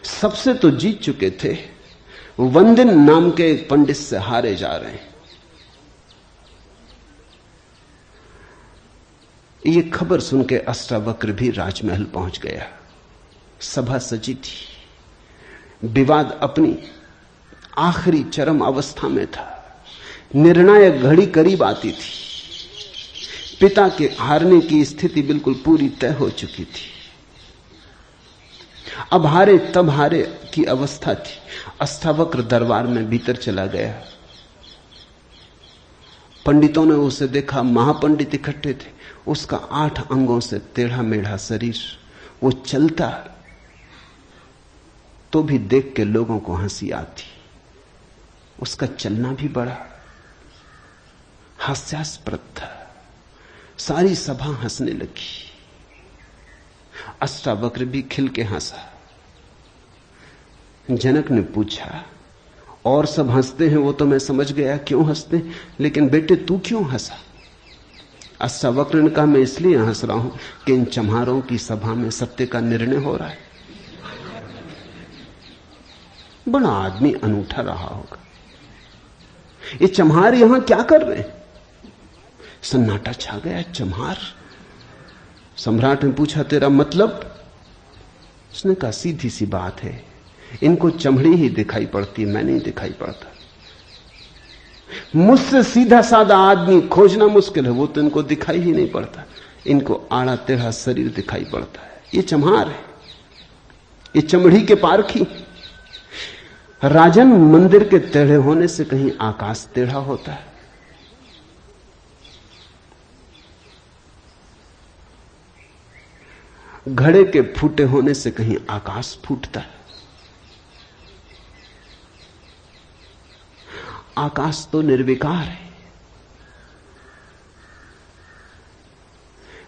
सबसे तो जीत चुके थे, वंदिन नाम के एक पंडित से हारे जा रहे हैं। ये खबर सुन के अष्टावक्र भी राजमहल पहुंच गया। सभा सजी थी। विवाद अपनी आखिरी चरम अवस्था में था। निर्णायक घड़ी करीब आती थी। पिता के हारने की स्थिति बिल्कुल पूरी तय हो चुकी थी। अब हारे तब हारे की अवस्था थी। अष्टावक्र दरबार में भीतर चला गया। पंडितों ने उसे देखा। महापंडित इकट्ठे थे। उसका 8 अंगों से टेढ़ा मेढ़ा शरीर, वो चलता तो भी देख के लोगों को हंसी आती। उसका चलना भी बड़ा हास्यास्पद था। सारी सभा हंसने लगी। अष्टावक्र भी खिल के हंसा। जनक ने पूछा, और सब हंसते हैं वो तो मैं समझ गया क्यों हंसते, लेकिन बेटे तू क्यों हंसा? अष्टावक्र ने कहा, मैं इसलिए हंस रहा हूं कि इन चम्हारों की सभा में सत्य का निर्णय हो रहा है। बड़ा आदमी अनूठा रहा होगा। ये चम्हार यहां क्या कर रहे हैं? सन्नाटा छा गया। चम्हार? सम्राट ने पूछा, तेरा मतलब? उसने कहा, सीधी सी बात है, इनको चमड़ी ही दिखाई पड़ती है, मैं नहीं दिखाई पड़ता। मुझसे सीधा साधा आदमी खोजना मुश्किल है, वो तो इनको दिखाई ही नहीं पड़ता। इनको आड़ा टेढ़ा शरीर दिखाई पड़ता है। ये चम्हार है, ये चमड़ी के पारखी। राजन, मंदिर के टेढ़े होने से कहीं आकाश टेढ़ा होता है? घड़े के फूटे होने से कहीं आकाश फूटता है? आकाश तो निर्विकार है।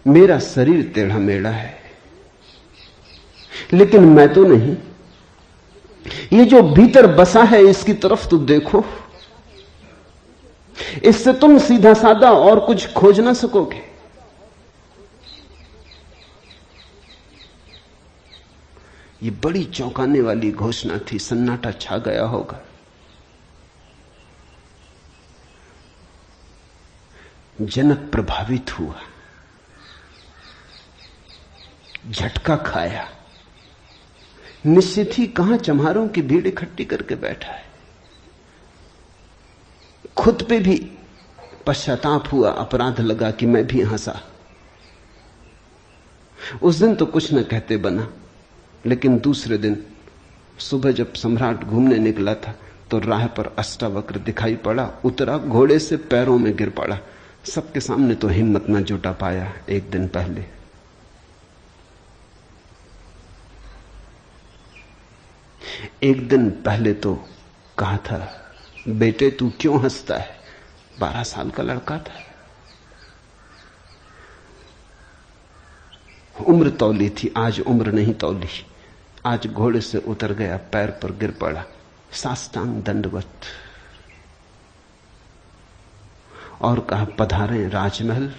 मेरा शरीर टेढ़ा मेढ़ा है, लेकिन मैं तो नहीं। ये जो भीतर बसा है इसकी तरफ तो देखो। इससे तुम सीधा साधा और कुछ खोज ना सकोगे। ये बड़ी चौंकाने वाली घोषणा थी। सन्नाटा छा गया होगा। जनक प्रभावित हुआ, झटका खाया। निश्चित ही कहां चम्हारों की भीड़ इकट्ठी करके बैठा है। खुद पे भी पश्चाताप हुआ, अपराध लगा कि मैं भी हंसा। उस दिन तो कुछ न कहते बना, लेकिन दूसरे दिन सुबह जब सम्राट घूमने निकला था तो राह पर अष्टावक्र दिखाई पड़ा। उतरा, घोड़े से पैरों में गिर पड़ा। सबके सामने तो हिम्मत न जुटा पाया। एक दिन पहले तो कहा था, बेटे तू क्यों हंसता है? 12 साल का लड़का था। उम्र तौली थी, आज उम्र नहीं तौली। आज घोड़े से उतर गया, पैर पर गिर पड़ा, साष्टांग दंडवत, और कहा, पधारें राजमहल,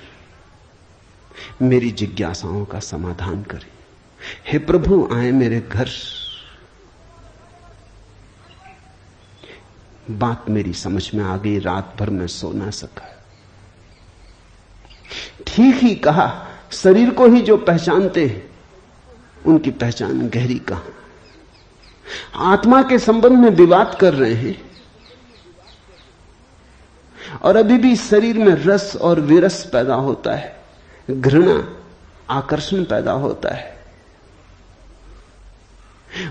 मेरी जिज्ञासाओं का समाधान करें। हे प्रभु, आए मेरे घर। बात मेरी समझ में आ गई। रात भर मैं सो ना सका। ठीक ही कहा, शरीर को ही जो पहचानते हैं उनकी पहचान गहरी कहां। आत्मा के संबंध में विवाद कर रहे हैं और अभी भी शरीर में रस और विरस पैदा होता है, घृणा, आकर्षण पैदा होता है।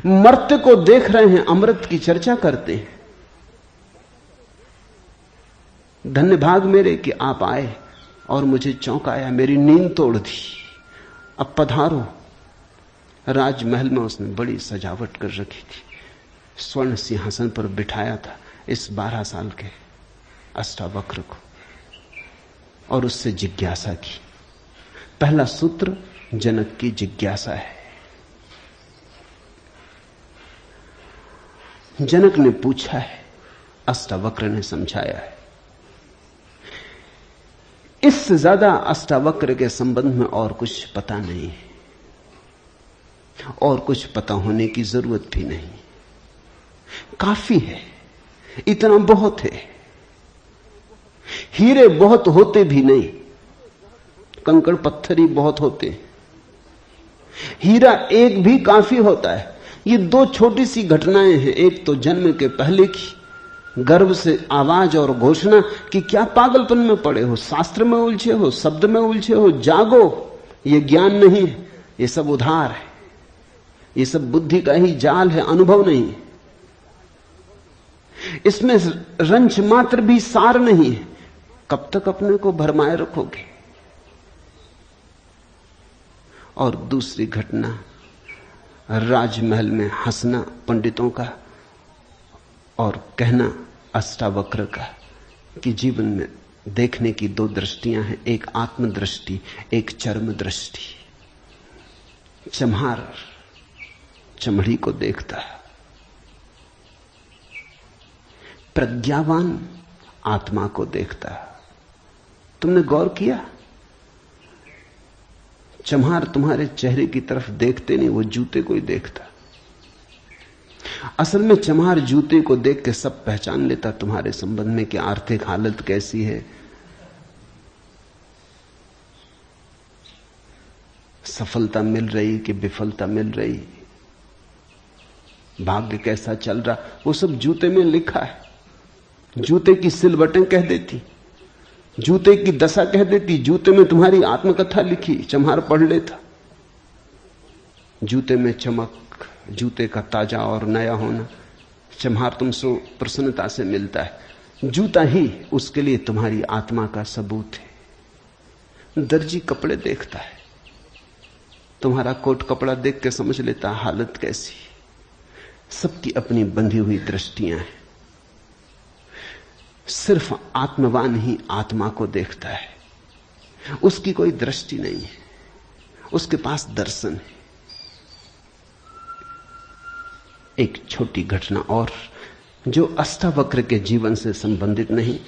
मर्त्य को देख रहे हैं, अमृत की चर्चा करते हैं। धन्य भाग मेरे कि आप आए और मुझे चौंकाया, मेरी नींद तोड़ दी। अब पधारो। राजमहल में उसने बड़ी सजावट कर रखी थी। स्वर्ण सिंहासन पर बिठाया था इस 12 साल के अष्टावक्र को और उससे जिज्ञासा की, पहला सूत्र जनक की जिज्ञासा है। जनक ने पूछा है, अष्टावक्र ने समझाया है। इससे ज्यादा अष्टावक्र के संबंध में और कुछ पता नहीं है, और कुछ पता होने की जरूरत भी नहीं। काफी है, इतना बहुत है। हीरे बहुत होते भी नहीं, कंकड़ पत्थर ही बहुत होते। हीरा एक भी काफी होता है। ये दो छोटी सी घटनाएं हैं। एक तो जन्म के पहले की गर्भ से आवाज और घोषणा कि क्या पागलपन में पड़े हो, शास्त्र में उलझे हो, शब्द में उलझे हो, जागो। ये ज्ञान नहीं है, ये सब उधार है, ये सब बुद्धि का ही जाल है, अनुभव नहीं। इसमें रंच मात्र भी सार नहीं है। कब तक अपने को भरमाए रखोगे? और दूसरी घटना, राजमहल में हंसना पंडितों का और कहना अष्टावक्र का कि जीवन में देखने की दो दृष्टियां हैं, एक आत्मदृष्टि, एक चर्म दृष्टि। चम्हार चमड़ी को देखता है, प्रज्ञावान आत्मा को देखता है। तुमने गौर किया? चम्हार तुम्हारे चेहरे की तरफ देखते नहीं, वो जूते को ही देखता। असल में चम्हार जूते को देख के सब पहचान लेता तुम्हारे संबंध में कि आर्थिक हालत कैसी है, सफलता मिल रही कि विफलता मिल रही, भाग्य कैसा चल रहा, वो सब जूते में लिखा है। जूते की सिलवटें कह देती, जूते की दशा कह देती, जूते में तुम्हारी आत्मकथा लिखी। चम्हार पढ़ लेता। जूते में चमक, जूते का ताजा और नया होना, चम्हार तुमसे प्रसन्नता से मिलता है। जूता ही उसके लिए तुम्हारी आत्मा का सबूत है। दर्जी कपड़े देखता है, तुम्हारा कोट कपड़ा देख के समझ लेता हालत कैसी। सबकी अपनी बंधी हुई दृष्टियां हैं। सिर्फ आत्मवान ही आत्मा को देखता है, उसकी कोई दृष्टि नहीं है, उसके पास दर्शन है। एक छोटी घटना और जो अष्टावक्र के जीवन से संबंधित नहीं,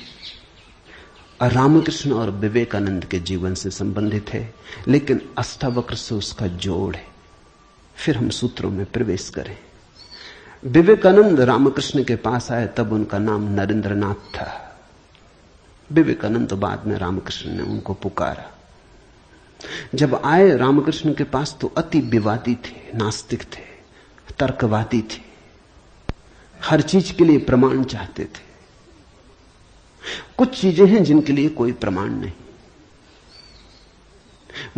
रामकृष्ण और विवेकानंद के जीवन से संबंधित है, लेकिन अष्टावक्र से उसका जोड़ है। फिर हम सूत्रों में प्रवेश करें। विवेकानंद रामकृष्ण के पास आए तब उनका नाम नरेंद्रनाथ था। विवेकानंद तो बाद में रामकृष्ण ने उनको पुकारा। जब आए रामकृष्ण के पास तो अति विवादी थे, नास्तिक थे, तर्कवादी थे, हर चीज के लिए प्रमाण चाहते थे। कुछ चीजें हैं जिनके लिए कोई प्रमाण नहीं,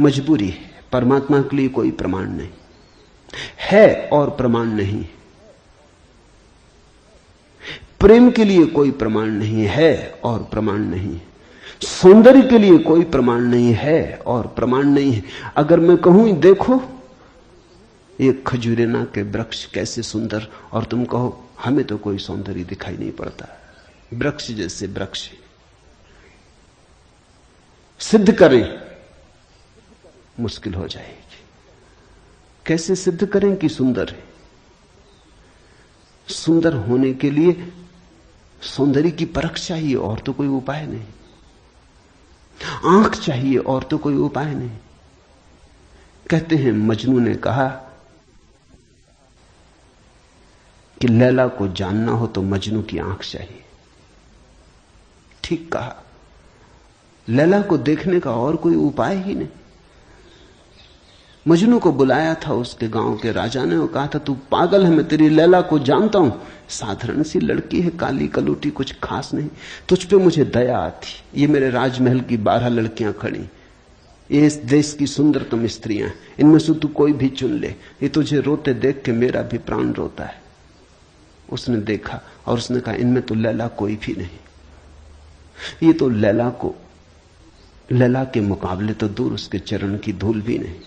मजबूरी है। परमात्मा के लिए कोई प्रमाण नहीं है और प्रमाण नहीं। प्रेम के लिए कोई प्रमाण नहीं है और प्रमाण नहीं। सौंदर्य के लिए कोई प्रमाण नहीं है और प्रमाण नहीं है। अगर मैं कहूं देखो ये खजूरेना के वृक्ष कैसे सुंदर, और तुम कहो हमें तो कोई सौंदर्य दिखाई नहीं पड़ता, वृक्ष जैसे वृक्ष, सिद्ध करें मुश्किल हो जाएगी। कैसे सिद्ध करें कि सुंदर है? सुंदर होने के लिए सौंदर्य की परख चाहिए और तो कोई उपाय नहीं। आंख चाहिए और तो कोई उपाय नहीं। कहते हैं मजनू ने कहा कि लैला को जानना हो तो मजनू की आंख चाहिए। ठीक कहा। लैला को देखने का और कोई उपाय ही नहीं। मजनू को बुलाया था उसके गांव के राजा ने और कहा था तू पागल है, मैं तेरी लैला को जानता हूं, साधारण सी लड़की है, काली कलूटी, कुछ खास नहीं, तुझ पे मुझे दया आती। ये मेरे राजमहल की 12 लड़कियां खड़ी, ये इस देश की सुंदरतम स्त्रियां, इनमें से तू कोई भी चुन ले, ये तुझे रोते देख के मेरा भी प्राण रोता है। उसने देखा और उसने कहा इनमें तो लैला कोई भी नहीं। ये तो लैला के मुकाबले तो दूर, उसके चरण की धूल भी नहीं।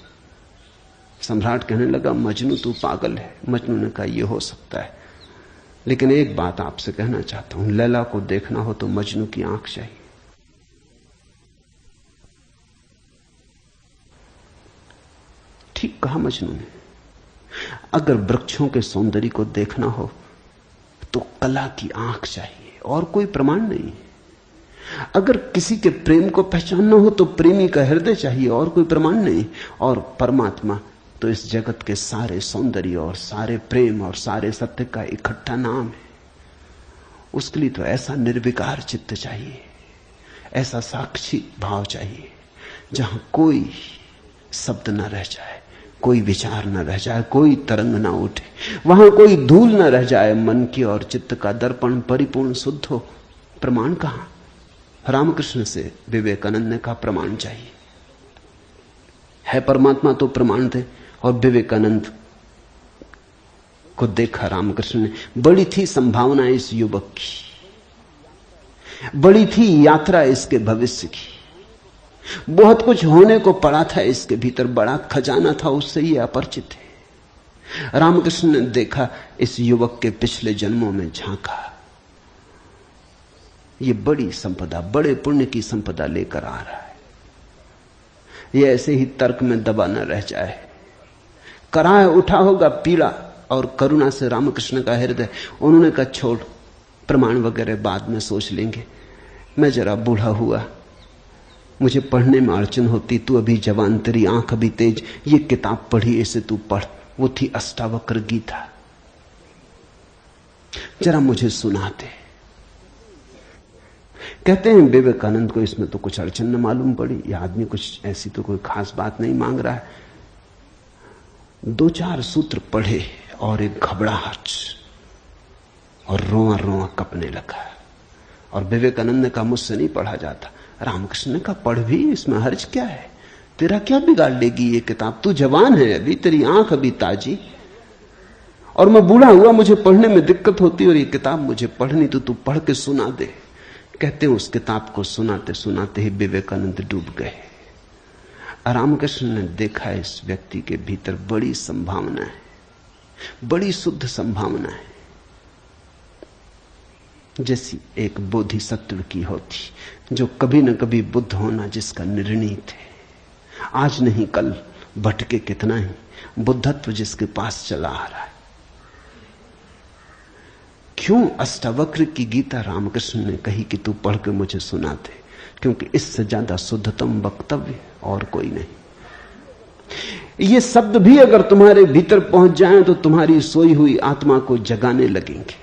सम्राट कहने लगा मजनू तू पागल है। मजनू ने कहा यह हो सकता है, लेकिन एक बात आपसे कहना चाहता हूं, लैला को देखना हो तो मजनू की आंख चाहिए। कहा मजनू ने। अगर वृक्षों के सौंदर्य को देखना हो तो कला की आंख चाहिए और कोई प्रमाण नहीं। अगर किसी के प्रेम को पहचानना हो तो प्रेमी का हृदय चाहिए और कोई प्रमाण नहीं। और परमात्मा तो इस जगत के सारे सौंदर्य और सारे प्रेम और सारे सत्य का इकट्ठा नाम है। उसके लिए तो ऐसा निर्विकार चित्त चाहिए, ऐसा साक्षी भाव चाहिए जहां कोई शब्द न रह जाए, कोई विचार न रह जाए, कोई तरंग न उठे, वहां कोई धूल न रह जाए। मन की और चित्त का दर्पण परिपूर्ण शुद्ध हो। प्रमाण कहां? रामकृष्ण से विवेकानंद ने कहा प्रमाण चाहिए। है परमात्मा तो प्रमाण थे। और विवेकानंद को देखा रामकृष्ण ने। बड़ी थी संभावना इस युवक की, बड़ी थी यात्रा इसके भविष्य की, बहुत कुछ होने को पड़ा था इसके भीतर, बड़ा खजाना था, उससे ये अपरिचित है। रामकृष्ण ने देखा इस युवक के पिछले जन्मों में, झांका, ये बड़ी संपदा, बड़े पुण्य की संपदा लेकर आ रहा है। ये ऐसे ही तर्क में दबा न रह जाए। कराह उठा होगा पीड़ा और करुणा से रामकृष्ण का हृदय। उन्होंने कहा छोड़, प्रमाण वगैरह बाद में सोच लेंगे, मैं जरा बूढ़ा हुआ, मुझे पढ़ने में अड़चन होती, तू अभी जवान, तेरी आंख अभी तेज, ये किताब पढ़ी, इसे तू पढ़। वो थी अष्टावक्र गीता, जरा मुझे सुनाते। कहते हैं विवेकानंद को इसमें तो कुछ अड़चन न मालूम पड़ी, यह आदमी कुछ ऐसी तो कोई खास बात नहीं मांग रहा है। 2-4 सूत्र पढ़े और एक घबराहट और रोआ रोआ कपने लगा। और विवेकानंद ने कहा मुझसे नहीं पढ़ा जाता। रामकृष्ण ने कहा पढ़ भी, इसमें हर्ज क्या है, तेरा क्या बिगाड़ लेगी ये किताब, तू जवान है अभी, तेरी आंख अभी ताजी, और मैं बूढ़ा हुआ, मुझे पढ़ने में दिक्कत होती, और ये किताब मुझे पढ़नी तो तू पढ़ के सुना दे। कहते हैं उस किताब को सुनाते सुनाते ही विवेकानंद डूब गए। रामकृष्ण ने देखा इस व्यक्ति के भीतर बड़ी संभावना है, बड़ी शुद्ध संभावना है, जैसी एक बोधिसत्व की होती, जो कभी न कभी बुद्ध होना जिसका निर्णीत है, आज नहीं कल, भटके कितना ही, बुद्धत्व जिसके पास चला आ रहा है। क्यों अष्टावक्र की गीता रामकृष्ण ने कही कि तू पढ़ के मुझे सुना दे? क्योंकि इससे ज्यादा शुद्धतम वक्तव्य और कोई नहीं। ये शब्द भी अगर तुम्हारे भीतर पहुंच जाएं तो तुम्हारी सोई हुई आत्मा को जगाने लगेंगे।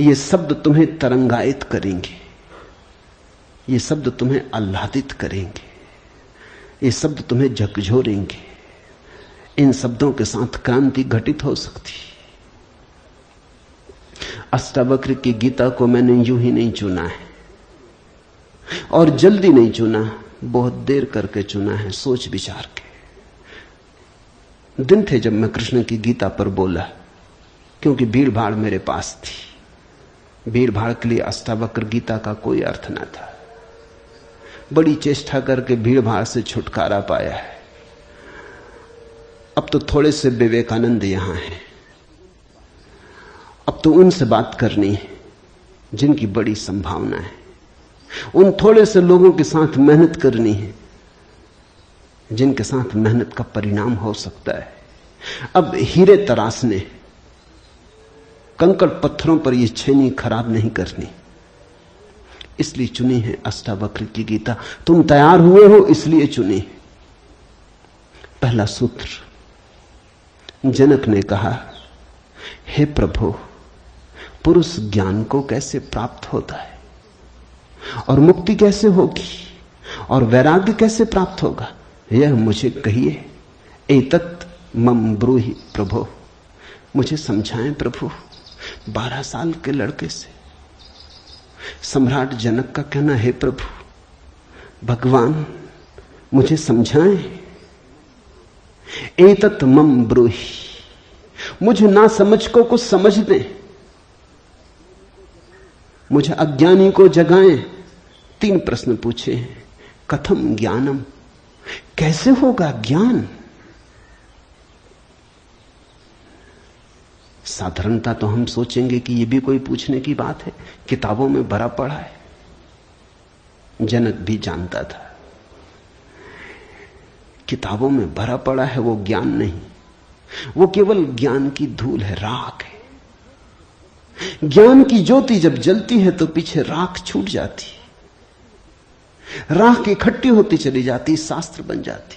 ये शब्द तुम्हें तरंगायित करेंगे, ये शब्द तुम्हें आह्लादित करेंगे, ये शब्द तुम्हें झकझोरेंगे। इन शब्दों के साथ क्रांति घटित हो सकती। अष्टावक्र की गीता को मैंने यूं ही नहीं चुना है और जल्दी नहीं चुना, बहुत देर करके चुना है, सोच विचार के। दिन थे जब मैं कृष्ण की गीता पर बोला, क्योंकि भीड़ भाड़ मेरे पास थी। भीड़ भाड़ के लिए अष्टावक्र गीता का कोई अर्थ न था। बड़ी चेष्टा करके भीड़ भाड़ से छुटकारा पाया है। अब तो थोड़े से विवेकानंद यहां हैं, अब तो उनसे बात करनी है जिनकी बड़ी संभावना है। उन थोड़े से लोगों के साथ मेहनत करनी है जिनके साथ मेहनत का परिणाम हो सकता है। अब हीरे तराशने, कंकड़ पत्थरों पर यह छेनी खराब नहीं करनी, इसलिए चुनी है अष्टावक्र की गीता। तुम तैयार हुए हो इसलिए चुनी। पहला सूत्र, जनक ने कहा, हे प्रभु, पुरुष ज्ञान को कैसे प्राप्त होता है और मुक्ति कैसे होगी और वैराग्य कैसे प्राप्त होगा, यह मुझे कहिए। एतत् मम ब्रूहि प्रभो, मुझे समझाएं प्रभु। 12 साल के लड़के से सम्राट जनक का कहना, हे प्रभु, भगवान मुझे समझाएं। एतत् मम ब्रूहि, मुझे ना समझ को कुछ समझ दें, मुझे अज्ञानी को जगाएं। 3 प्रश्न पूछे हैं। कथम ज्ञानम, कैसे होगा ज्ञान? साधारणता तो हम सोचेंगे कि यह भी कोई पूछने की बात है, किताबों में भरा पड़ा है। जनक भी जानता था किताबों में भरा पड़ा है वो ज्ञान नहीं, वो केवल ज्ञान की धूल है, राख है। ज्ञान की ज्योति जब जलती है तो पीछे राख छूट जाती है, राख इकट्ठी होती चली जाती, शास्त्र बन जाती।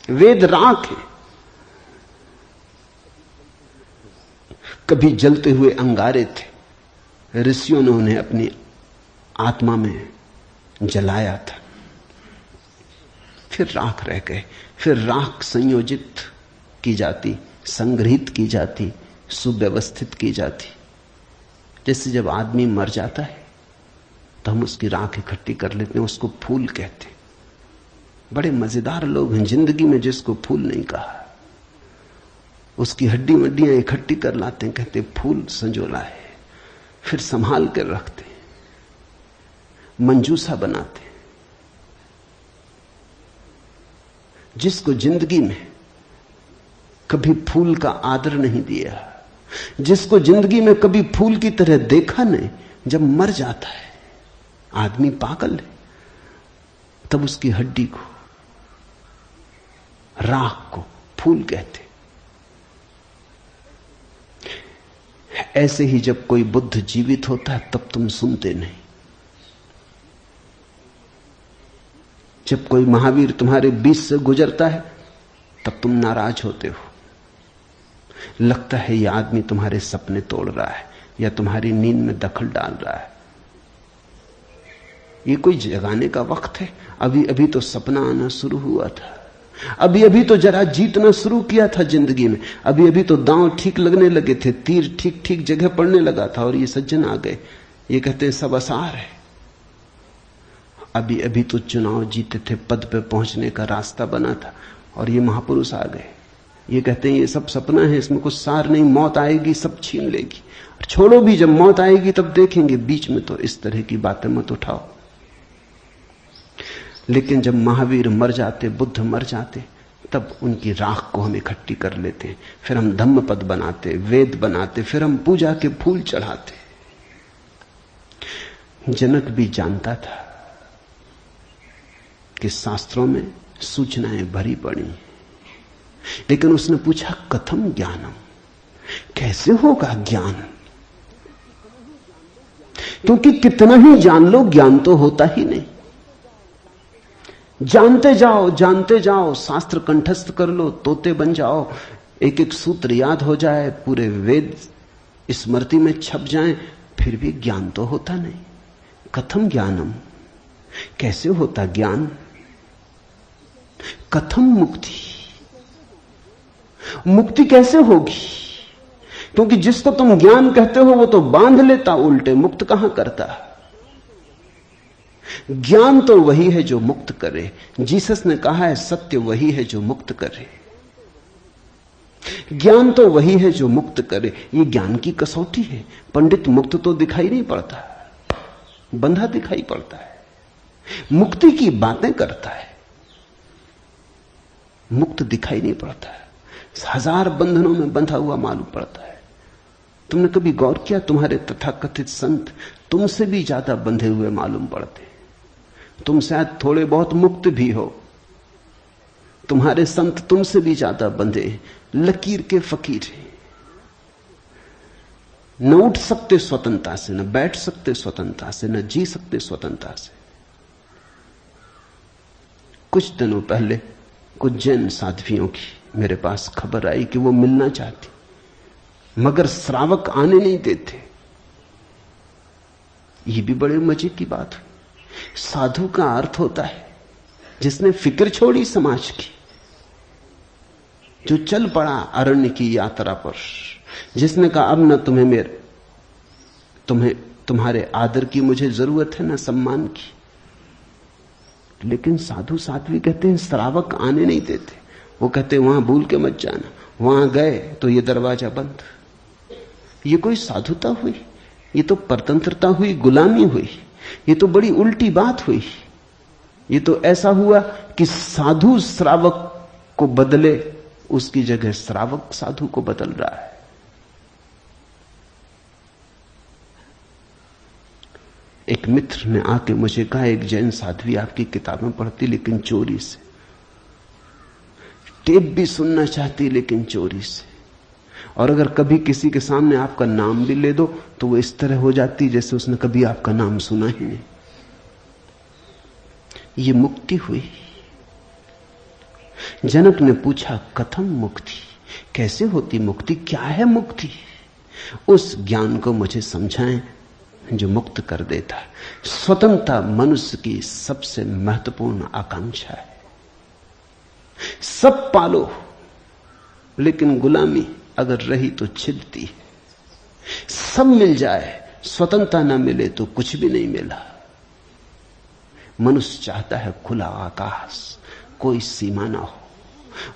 वेद राख है। कभी जलते हुए अंगारे थे, ऋषियों ने उन्हें अपनी आत्मा में जलाया था, फिर राख रह गए। फिर राख संयोजित की जाती, संग्रहित की जाती, सुव्यवस्थित की जाती। जैसे जब आदमी मर जाता है तो हम उसकी राख इकट्ठी कर लेते हैं, उसको फूल कहते हैं। बड़े मजेदार लोग हैं जिंदगी में जिसको फूल नहीं कहा। उसकी हड्डी वड्डियां इकट्ठी कर लाते हैं, कहते फूल संजोला है, फिर संभाल कर रखते, मंजूसा बनाते। जिसको जिंदगी में कभी फूल का आदर नहीं दिया, जिसको जिंदगी में कभी फूल की तरह देखा नहीं, जब मर जाता है आदमी पागल है, तब उसकी हड्डी को, राख को फूल कहते। ऐसे ही जब कोई बुद्ध जीवित होता है तब तुम सुनते नहीं। जब कोई महावीर तुम्हारे बीच से गुजरता है तब तुम नाराज होते हो। लगता है यह आदमी तुम्हारे सपने तोड़ रहा है या तुम्हारी नींद में दखल डाल रहा है। ये कोई जगाने का वक्त है? अभी अभी तो सपना आना शुरू हुआ था, अभी अभी तो जरा जीतना शुरू किया था जिंदगी में, अभी अभी तो दांव ठीक लगने लगे थे, तीर ठीक ठीक जगह पड़ने लगा था, और ये सज्जन आ गए, ये कहते हैं सब आसार है। अभी अभी तो चुनाव जीते थे, पद पे पहुंचने का रास्ता बना था, और ये महापुरुष आ गए, ये कहते हैं ये सब सपना है, इसमें कुछ सार नहीं, मौत आएगी सब छीन लेगी। छोड़ो भी, जब मौत आएगी तब देखेंगे, बीच में तो इस तरह की बातें मत उठाओ। लेकिन जब महावीर मर जाते, बुद्ध मर जाते, तब उनकी राख को हम इकट्ठी कर लेते हैं, फिर हम धम्म पद बनाते, वेद बनाते, फिर हम पूजा के फूल चढ़ाते। जनक भी जानता था कि शास्त्रों में सूचनाएं भरी पड़ी, लेकिन उसने पूछा कथम ज्ञानम, कैसे होगा ज्ञान? क्योंकि कितना ही जान लो ज्ञान तो होता ही नहीं। जानते जाओ, शास्त्र कंठस्थ कर लो, तोते बन जाओ, एक एक सूत्र याद हो जाए, पूरे वेद स्मृति में छप जाएं, फिर भी ज्ञान तो होता नहीं। कथम ज्ञानम, कैसे होता ज्ञान? कथम मुक्ति, मुक्ति कैसे होगी? क्योंकि जिसको तुम ज्ञान कहते हो वो तो बांध लेता उल्टे, मुक्त कहां करता। ज्ञान तो वही है जो मुक्त करे। जीसस ने कहा है सत्य वही है जो मुक्त करे, ज्ञान तो वही है जो मुक्त करे। ये ज्ञान की कसौटी है। पंडित मुक्त तो दिखाई नहीं पड़ता, बंधा दिखाई पड़ता है, मुक्ति की बातें करता है, मुक्त दिखाई नहीं पड़ता है, हजार बंधनों में बंधा हुआ मालूम पड़ता है। तुमने कभी गौर किया, तुम्हारे तथाकथित संत तुमसे भी ज्यादा बंधे हुए मालूम पड़ते। तुम शायद थोड़े बहुत मुक्त भी हो, तुम्हारे संत तुमसे भी ज्यादा बंधे, लकीर के फकीर हैं। न उठ सकते स्वतंत्रता से, न बैठ सकते स्वतंत्रता से, न जी सकते स्वतंत्रता से। कुछ दिनों पहले कुछ जैन साध्वियों की मेरे पास खबर आई कि वो मिलना चाहती, मगर श्रावक आने नहीं देते। ये भी बड़े मजे की बात हुई। साधु का अर्थ होता है जिसने फिक्र छोड़ी समाज की, जो चल पड़ा अरण्य की यात्रा पर, जिसने कहा अब न तुम्हारे आदर की मुझे जरूरत है, न सम्मान की। लेकिन साधु साध्वी कहते हैं श्रावक आने नहीं देते। वो कहते हैं वहां भूल के मत जाना, वहां गए तो ये दरवाजा बंद। ये कोई साधुता हुई? ये तो परतंत्रता हुई, गुलामी हुई। ये तो बड़ी उल्टी बात हुई। ये तो ऐसा हुआ कि साधु श्रावक को बदले, उसकी जगह श्रावक साधु को बदल रहा है। एक मित्र ने आके मुझे कहा, एक जैन साध्वी आपकी किताबें पढ़ती लेकिन चोरी से। टेप भी सुनना चाहती लेकिन चोरी से। और अगर कभी किसी के सामने आपका नाम भी ले दो तो वो इस तरह हो जाती जैसे उसने कभी आपका नाम सुना ही नहीं। ये मुक्ति हुई। जनक ने पूछा कथम मुक्ति, कैसे होती मुक्ति, क्या है मुक्ति? उस ज्ञान को मुझे समझाएं जो मुक्त कर देता है। स्वतंत्रता मनुष्य की सबसे महत्वपूर्ण आकांक्षा है। सब पालो लेकिन गुलामी अगर रही तो छिदती है। सब मिल जाए, स्वतंत्रता ना मिले तो कुछ भी नहीं मिला। मनुष्य चाहता है खुला आकाश, कोई सीमा ना हो।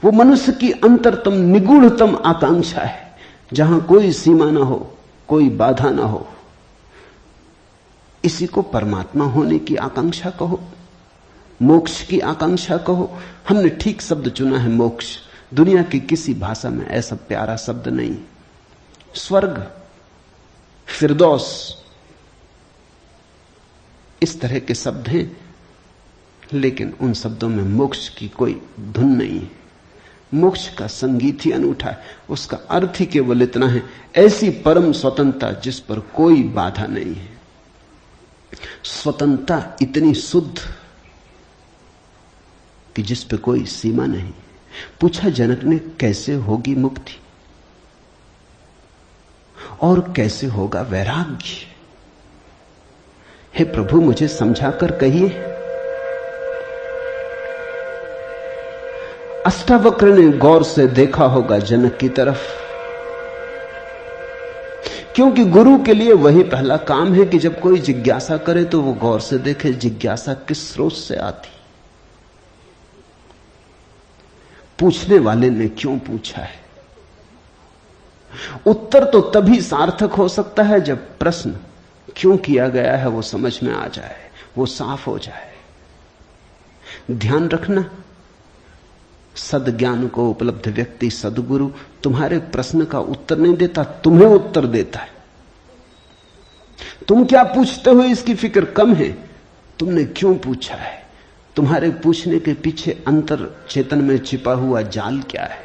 वो मनुष्य की अंतरतम निगूढ़तम आकांक्षा है, जहां कोई सीमा ना हो, कोई बाधा ना हो। इसी को परमात्मा होने की आकांक्षा कहो, मोक्ष की आकांक्षा कहो। हमने ठीक शब्द चुना है, मोक्ष। दुनिया की किसी भाषा में ऐसा प्यारा शब्द नहीं। स्वर्ग, फिरदौस, इस तरह के शब्द हैं, लेकिन उन शब्दों में मोक्ष की कोई धुन नहीं है। मोक्ष का संगीत ही अनूठा है। उसका अर्थ ही केवल इतना है, ऐसी परम स्वतंत्रता जिस पर कोई बाधा नहीं है। स्वतंत्रता इतनी शुद्ध कि जिस पे कोई सीमा नहीं। पूछा जनक ने कैसे होगी मुक्ति और कैसे होगा वैराग्य? हे प्रभु मुझे समझाकर कहिए। अष्टावक्र ने गौर से देखा होगा जनक की तरफ, क्योंकि गुरु के लिए वही पहला काम है कि जब कोई जिज्ञासा करे तो वो गौर से देखे जिज्ञासा किस स्रोत से आती, पूछने वाले ने क्यों पूछा है। उत्तर तो तभी सार्थक हो सकता है जब प्रश्न क्यों किया गया है वो समझ में आ जाए, वो साफ हो जाए। ध्यान रखना, सद्ज्ञान को उपलब्ध व्यक्ति सद्गुरु तुम्हारे प्रश्न का उत्तर नहीं देता, तुम्हें उत्तर देता है। तुम क्या पूछते हो इसकी फिक्र कम है, तुमने क्यों पूछा है, तुम्हारे पूछने के पीछे अंतर चेतन में छिपा हुआ जाल क्या है,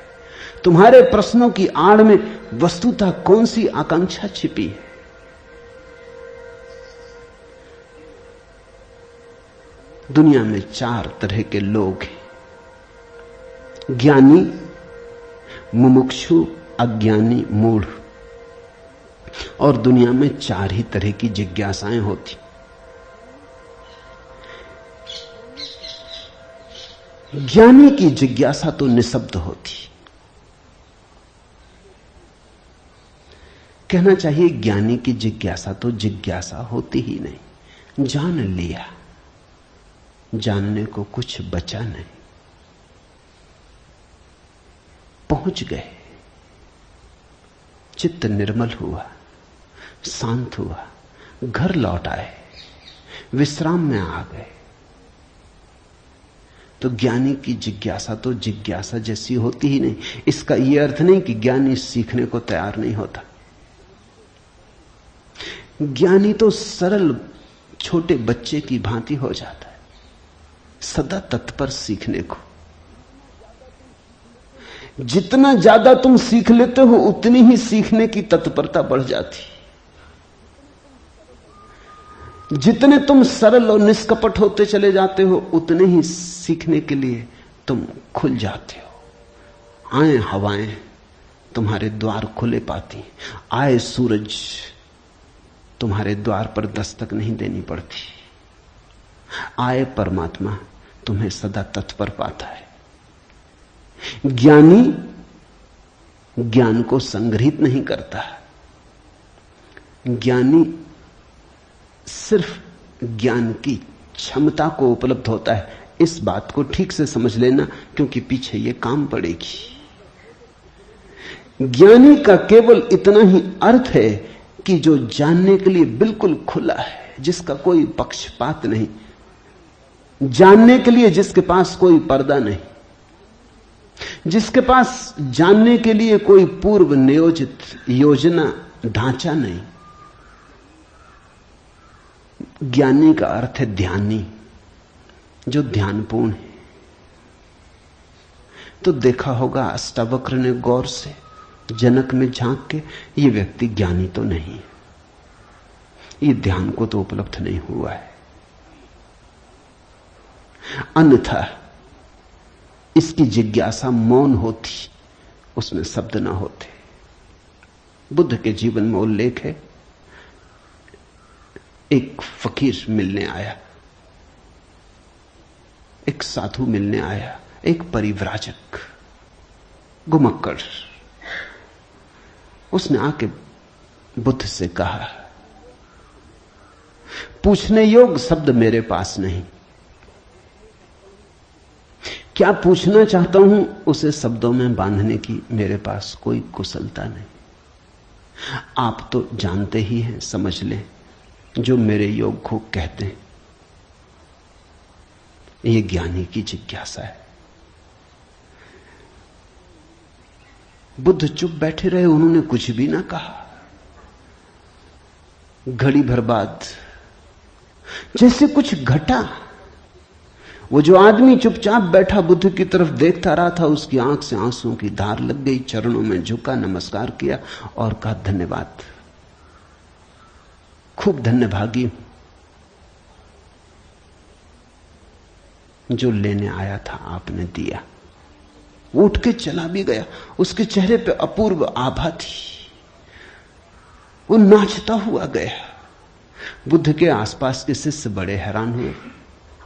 तुम्हारे प्रश्नों की आड़ में वस्तुतः कौन सी आकांक्षा छिपी है। दुनिया में 4 तरह के लोग हैं, ज्ञानी, मुमुक्षु, अज्ञानी, मूढ़। और दुनिया में 4 ही तरह की जिज्ञासाएं होती। ज्ञानी की जिज्ञासा तो निशब्द होती, कहना चाहिए ज्ञानी की जिज्ञासा तो जिज्ञासा होती ही नहीं। जान लिया, जानने को कुछ बचा नहीं, पहुंच गए, चित्त निर्मल हुआ, शांत हुआ, घर लौट आए, विश्राम में आ गए। तो ज्ञानी की जिज्ञासा तो जिज्ञासा जैसी होती ही नहीं। इसका यह अर्थ नहीं कि ज्ञानी सीखने को तैयार नहीं होता। ज्ञानी तो सरल छोटे बच्चे की भांति हो जाता है, सदा तत्पर सीखने को। जितना ज्यादा तुम सीख लेते हो उतनी ही सीखने की तत्परता बढ़ जाती। जितने तुम सरल और निष्कपट होते चले जाते हो उतने ही सीखने के लिए तुम खुल जाते हो। आए हवाएं तुम्हारे द्वार खुले पाती, आए सूरज तुम्हारे द्वार पर दस्तक नहीं देनी पड़ती, आए परमात्मा तुम्हें सदा तत्पर पाता है। ज्ञानी ज्ञान को संग्रहित नहीं करता, ज्ञानी सिर्फ ज्ञान की क्षमता को उपलब्ध होता है। इस बात को ठीक से समझ लेना, क्योंकि पीछे यह काम पड़ेगी। ज्ञानी का केवल इतना ही अर्थ है कि जो जानने के लिए बिल्कुल खुला है, जिसका कोई पक्षपात नहीं, जानने के लिए जिसके पास कोई पर्दा नहीं, जिसके पास जानने के लिए कोई पूर्व नियोजित योजना ढांचा नहीं। ज्ञानी का अर्थ है ध्यानी, जो ध्यानपूर्ण है। तो देखा होगा अष्टावक्र ने गौर से जनक में झांक के, ये व्यक्ति ज्ञानी तो नहीं है, ये ध्यान को तो उपलब्ध नहीं हुआ है, अन्यथा इसकी जिज्ञासा मौन होती, उसमें शब्द ना होते। बुद्ध के जीवन में उल्लेख है, एक फकीर मिलने आया, एक साधु मिलने आया, एक परिव्राजक घुमक्कड़। उसने आके बुद्ध से कहा, पूछने योग्य शब्द मेरे पास नहीं, क्या पूछना चाहता हूं उसे शब्दों में बांधने की मेरे पास कोई कुशलता नहीं। आप तो जानते ही हैं, समझ लें, जो मेरे योग को कहते हैं, ये ज्ञानी की जिज्ञासा है। बुद्ध चुप बैठे रहे, उन्होंने कुछ भी ना कहा। घड़ी भर बाद जैसे कुछ घटा, वो जो आदमी चुपचाप बैठा बुद्ध की तरफ देखता रहा था, उसकी आंख से आंसुओं की धार लग गई, चरणों में झुका, नमस्कार किया और कहा, धन्यवाद, खूब धन्यभागी हूं, जो लेने आया था आपने दिया। वो उठ के चला भी गया, उसके चेहरे पे अपूर्व आभा थी, वो नाचता हुआ गया। बुद्ध के आसपास के शिष्य बड़े हैरान हुए।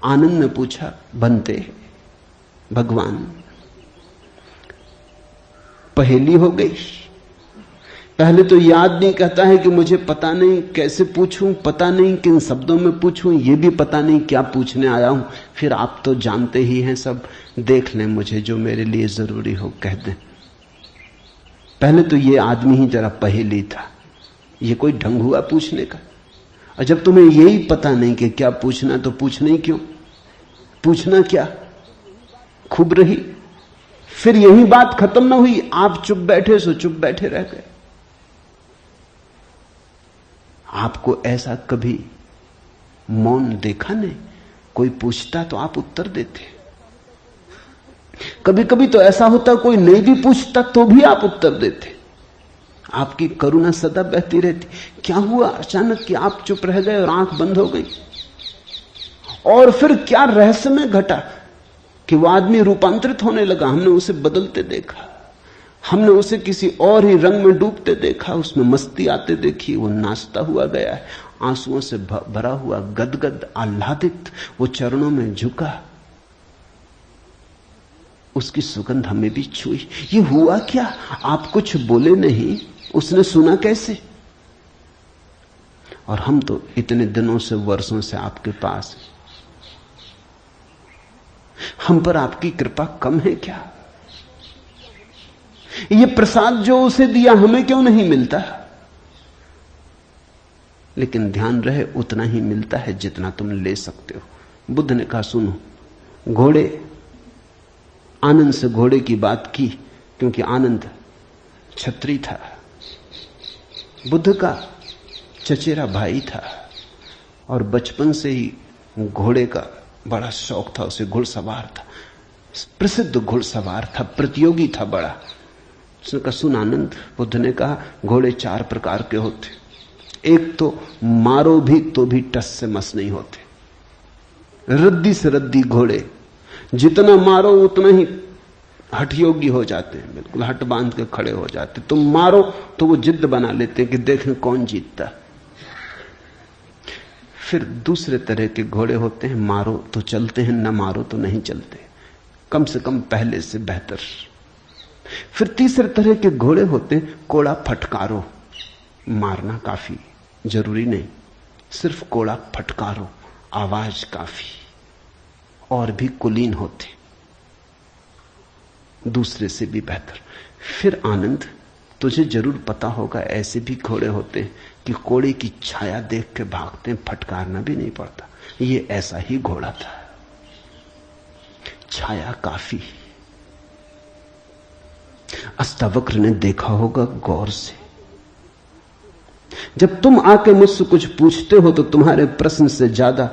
आनंद ने पूछा, बनते भगवान, पहेली हो गई। पहले तो याद नहीं, कहता है कि मुझे पता नहीं कैसे पूछूं, पता नहीं किन शब्दों में पूछूं, ये भी पता नहीं क्या पूछने आया हूं। फिर आप तो जानते ही हैं सब, देख लें, मुझे जो मेरे लिए जरूरी हो कह दें। पहले तो ये आदमी ही जरा पहेली था, ये कोई ढंग हुआ पूछने का? और जब तुम्हें यही पता नहीं कि क्या पूछना, तो पूछना ही क्यों? पूछना क्या? खूब रही। फिर यही बात खत्म ना हुई, आप चुप बैठे सो चुप बैठे रह गए। आपको ऐसा कभी मौन देखा नहीं? कोई पूछता तो आप उत्तर देते। कभी कभी तो ऐसा होता कोई नहीं भी पूछता तो भी आप उत्तर देते। आपकी करुणा सदा बहती रहती। क्या हुआ अचानक कि आप चुप रह गए और आंख बंद हो गई? और फिर क्या रहस्यमय घटा कि वो आदमी रूपांतरित होने लगा। हमने उसे बदलते देखा, हमने उसे किसी और ही रंग में डूबते देखा, उसमें मस्ती आते देखी। वो नाचता हुआ गया है, आंसुओं से भरा हुआ, गदगद आह्लादित, वो चरणों में झुका, उसकी सुगंध हमें भी छुई। ये हुआ क्या? आप कुछ बोले नहीं, उसने सुना कैसे? और हम तो इतने दिनों से, वर्षों से आपके पास, हम पर आपकी कृपा कम है क्या? ये प्रसाद जो उसे दिया हमें क्यों नहीं मिलता? लेकिन ध्यान रहे, उतना ही मिलता है जितना तुम ले सकते हो। बुद्ध ने कहा, सुनो, घोड़े, आनंद से घोड़े की बात की क्योंकि आनंद छत्री था, बुद्ध का चचेरा भाई था और बचपन से ही घोड़े का बड़ा शौक था। उसे घुड़सवार था, प्रसिद्ध घुड़सवार था, प्रतियोगी था बड़ा। उसने कहा, सुन आनंद, बुद्ध ने कहा, घोड़े 4 प्रकार के होते। एक तो मारो भी तो भी टस से मस नहीं होते, रद्दी से रद्दी घोड़े, जितना मारो उतना ही हठ योगी हो जाते हैं, बिल्कुल हट बांध के खड़े हो जाते। तुम मारो तो वो जिद बना लेते हैं कि देखें कौन जीतता। फिर दूसरे तरह के घोड़े होते हैं, मारो तो चलते हैं, न मारो तो नहीं चलते, कम से कम पहले से बेहतर। फिर तीसरे तरह के घोड़े होते हैं, कोड़ा फटकारो, मारना काफी जरूरी नहीं, सिर्फ कोड़ा फटकारो, आवाज काफी, और भी कुलीन होते, दूसरे से भी बेहतर। फिर आनंद, तुझे जरूर पता होगा, ऐसे भी घोड़े होते हैं कि कोड़े की छाया देख के भागते हैं, फटकारना भी नहीं पड़ता। ये ऐसा ही घोड़ा था, छाया काफी। अष्टावक्र ने देखा होगा गौर से। जब तुम आके मुझसे कुछ पूछते हो तो तुम्हारे प्रश्न से ज्यादा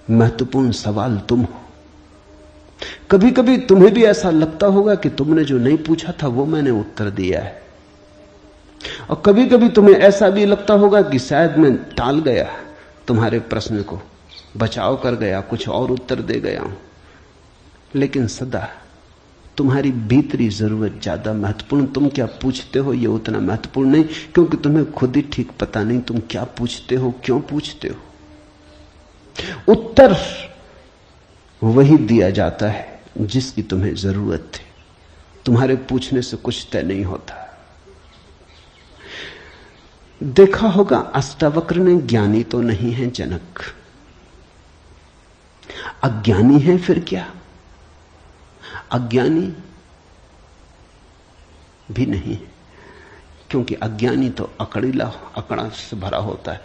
महत्वपूर्ण सवाल तुम हो। कभी कभी तुम्हें भी ऐसा लगता होगा कि तुमने जो नहीं पूछा था वो मैंने उत्तर दिया है, और कभी कभी तुम्हें ऐसा भी लगता होगा कि शायद मैं टाल गया तुम्हारे प्रश्न को, बचाव कर गया, कुछ और उत्तर दे गया हूं। लेकिन सदा तुम्हारी भीतरी जरूरत ज्यादा महत्वपूर्ण। तुम क्या पूछते हो ये उतना महत्वपूर्ण नहीं, क्योंकि तुम्हें खुद ही ठीक पता नहीं तुम क्या पूछते हो, क्यों पूछते हो। उत्तर वही दिया जाता है जिसकी तुम्हें जरूरत है। तुम्हारे पूछने से कुछ तय नहीं होता। देखा होगा अष्टावक्र ने ज्ञानी तो नहीं है जनक, अज्ञानी है फिर क्या? अज्ञानी भी नहीं है, क्योंकि अज्ञानी तो अकड़ा से भरा होता है।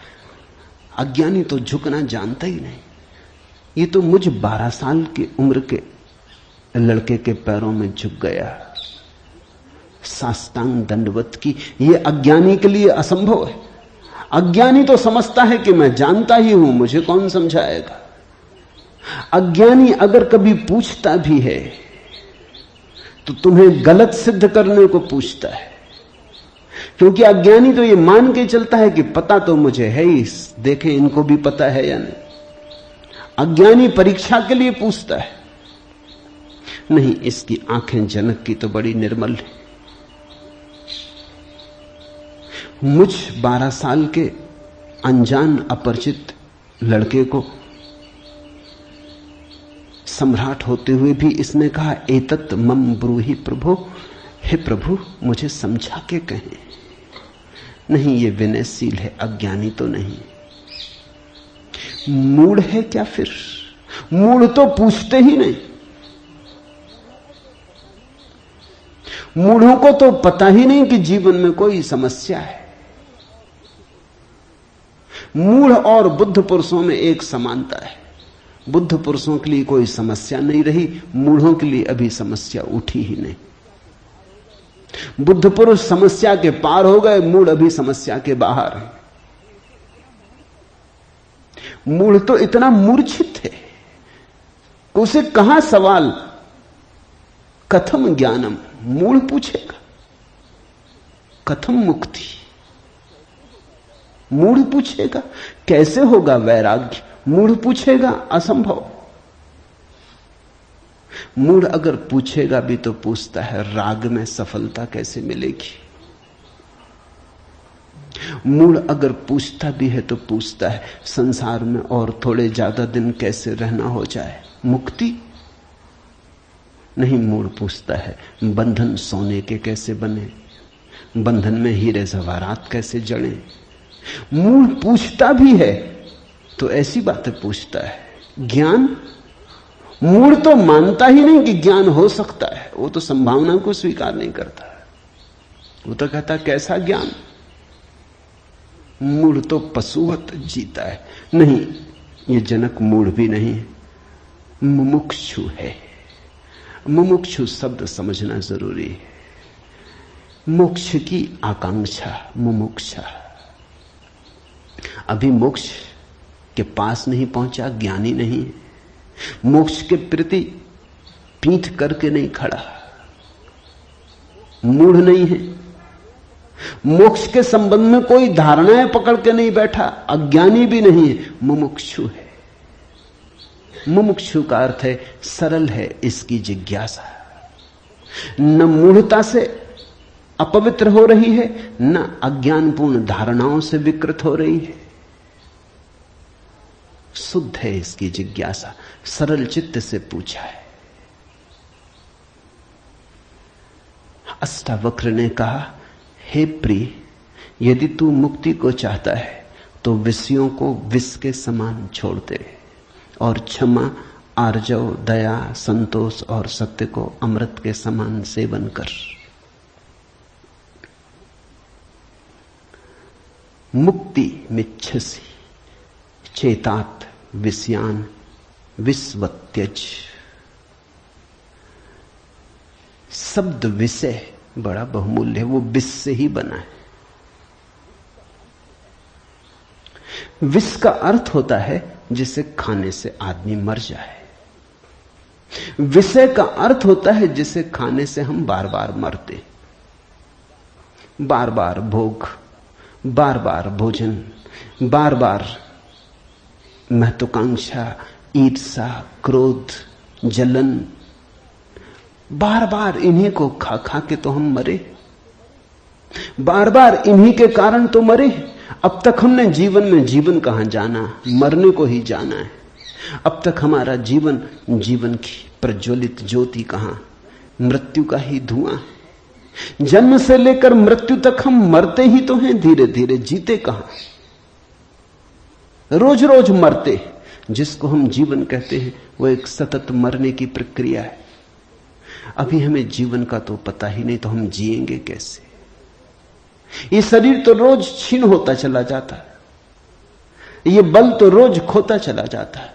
अज्ञानी तो झुकना जानता ही नहीं। ये तो मुझ 12 साल की उम्र के लड़के के पैरों में झुक गया, साष्टांग दंडवत की। ये अज्ञानी के लिए असंभव है। अज्ञानी तो समझता है कि मैं जानता ही हूं, मुझे कौन समझाएगा। अज्ञानी अगर कभी पूछता भी है तो तुम्हें गलत सिद्ध करने को पूछता है, क्योंकि अज्ञानी तो ये मान के चलता है कि पता तो मुझे है ही, देखें इनको भी पता है या नहीं। अज्ञानी परीक्षा के लिए पूछता है। नहीं, इसकी आंखें जनक की तो बड़ी निर्मल है। मुझ 12 साल के अनजान अपरिचित लड़के को सम्राट होते हुए भी इसने कहा, एतत् मम ब्रूहि प्रभो, हे प्रभु मुझे समझा के कहें। नहीं, ये विनयशील है, अज्ञानी तो नहीं। मूढ़ है क्या फिर? मूढ़ तो पूछते ही नहीं। मूढ़ों को तो पता ही नहीं कि जीवन में कोई समस्या है। मूढ़ और बुद्ध पुरुषों में एक समानता है। बुद्ध पुरुषों के लिए कोई समस्या नहीं रही, मूढ़ों के लिए अभी समस्या उठी ही नहीं। बुद्ध पुरुष समस्या के पार हो गए, मूढ़ अभी समस्या के बाहर है। मूढ़ तो इतना मूर्छित है कि उसे कहां सवाल कथम ज्ञानम, मूढ़ पूछेगा कथम मुक्ति, मूढ़ पूछेगा कैसे होगा वैराग्य, मूढ़ पूछेगा असंभव। मूढ़ अगर पूछेगा भी तो पूछता है राग में सफलता कैसे मिलेगी। मूढ़ अगर पूछता भी है तो पूछता है संसार में और थोड़े ज्यादा दिन कैसे रहना हो जाए, मुक्ति नहीं। मूढ़ पूछता है बंधन सोने के कैसे बने, बंधन में हीरे जवाहरात कैसे जड़े। मूढ़ पूछता भी है तो ऐसी बातें पूछता है। ज्ञान, मूढ़ तो मानता ही नहीं कि ज्ञान हो सकता है, वो तो संभावना को स्वीकार नहीं करता। वो तो कहता कैसा ज्ञान। मूढ़ तो पशुवत जीता है। नहीं, ये जनक मूढ़ भी नहीं है, मुमुक्षु है। मुमुक्षु शब्द समझना जरूरी है। मोक्ष की आकांक्षा, मुमुक्षा। अभी मोक्ष के पास नहीं पहुंचा, ज्ञानी नहीं है। मोक्ष के प्रति पीठ करके नहीं खड़ा, मूढ़ नहीं है। मोक्ष के संबंध में कोई धारणाएं पकड़ के नहीं बैठा, अज्ञानी भी नहीं है, मुमुक्षु है। मुमुक्षु का अर्थ है सरल है इसकी जिज्ञासा, न मूढ़ता से अपवित्र हो रही है, न अज्ञानपूर्ण धारणाओं से विकृत हो रही है। शुद्ध है इसकी जिज्ञासा, सरल चित्त से पूछा है। अष्टावक्र ने कहा, हे प्रिय, यदि तू मुक्ति को चाहता है तो विषयों को विष के समान छोड़ दे और क्षमा, आर्जव, दया, संतोष और सत्य को अमृत के समान सेवन कर। मुक्ति मिच्छसि चेतात विषयान विस्वत्यज। शब्द विषय बड़ा बहुमूल्य है, वो विष से ही बना है। विष का अर्थ होता है जिसे खाने से आदमी मर जाए। विषय का अर्थ होता है जिसे खाने से हम बार बार मरते, बार बार भोग, बार बार भोजन, बार बार महत्वाकांक्षा, ईर्ष्या, क्रोध, जलन, बार बार इन्हीं को खा खा के तो हम मरे, बार बार इन्हीं के कारण तो मरे। अब तक हमने जीवन में जीवन कहां जाना, मरने को ही जाना है। अब तक हमारा जीवन, जीवन की प्रज्वलित ज्योति कहां, मृत्यु का ही धुआं है। जन्म से लेकर मृत्यु तक हम मरते ही तो हैं, धीरे धीरे, जीते कहां, रोज रोज मरते। जिसको हम जीवन कहते हैं वो एक सतत मरने की प्रक्रिया है। अभी हमें जीवन का तो पता ही नहीं, तो हम जिएंगे कैसे? ये शरीर तो रोज क्षीण होता चला जाता है, ये बल तो रोज खोता चला जाता है,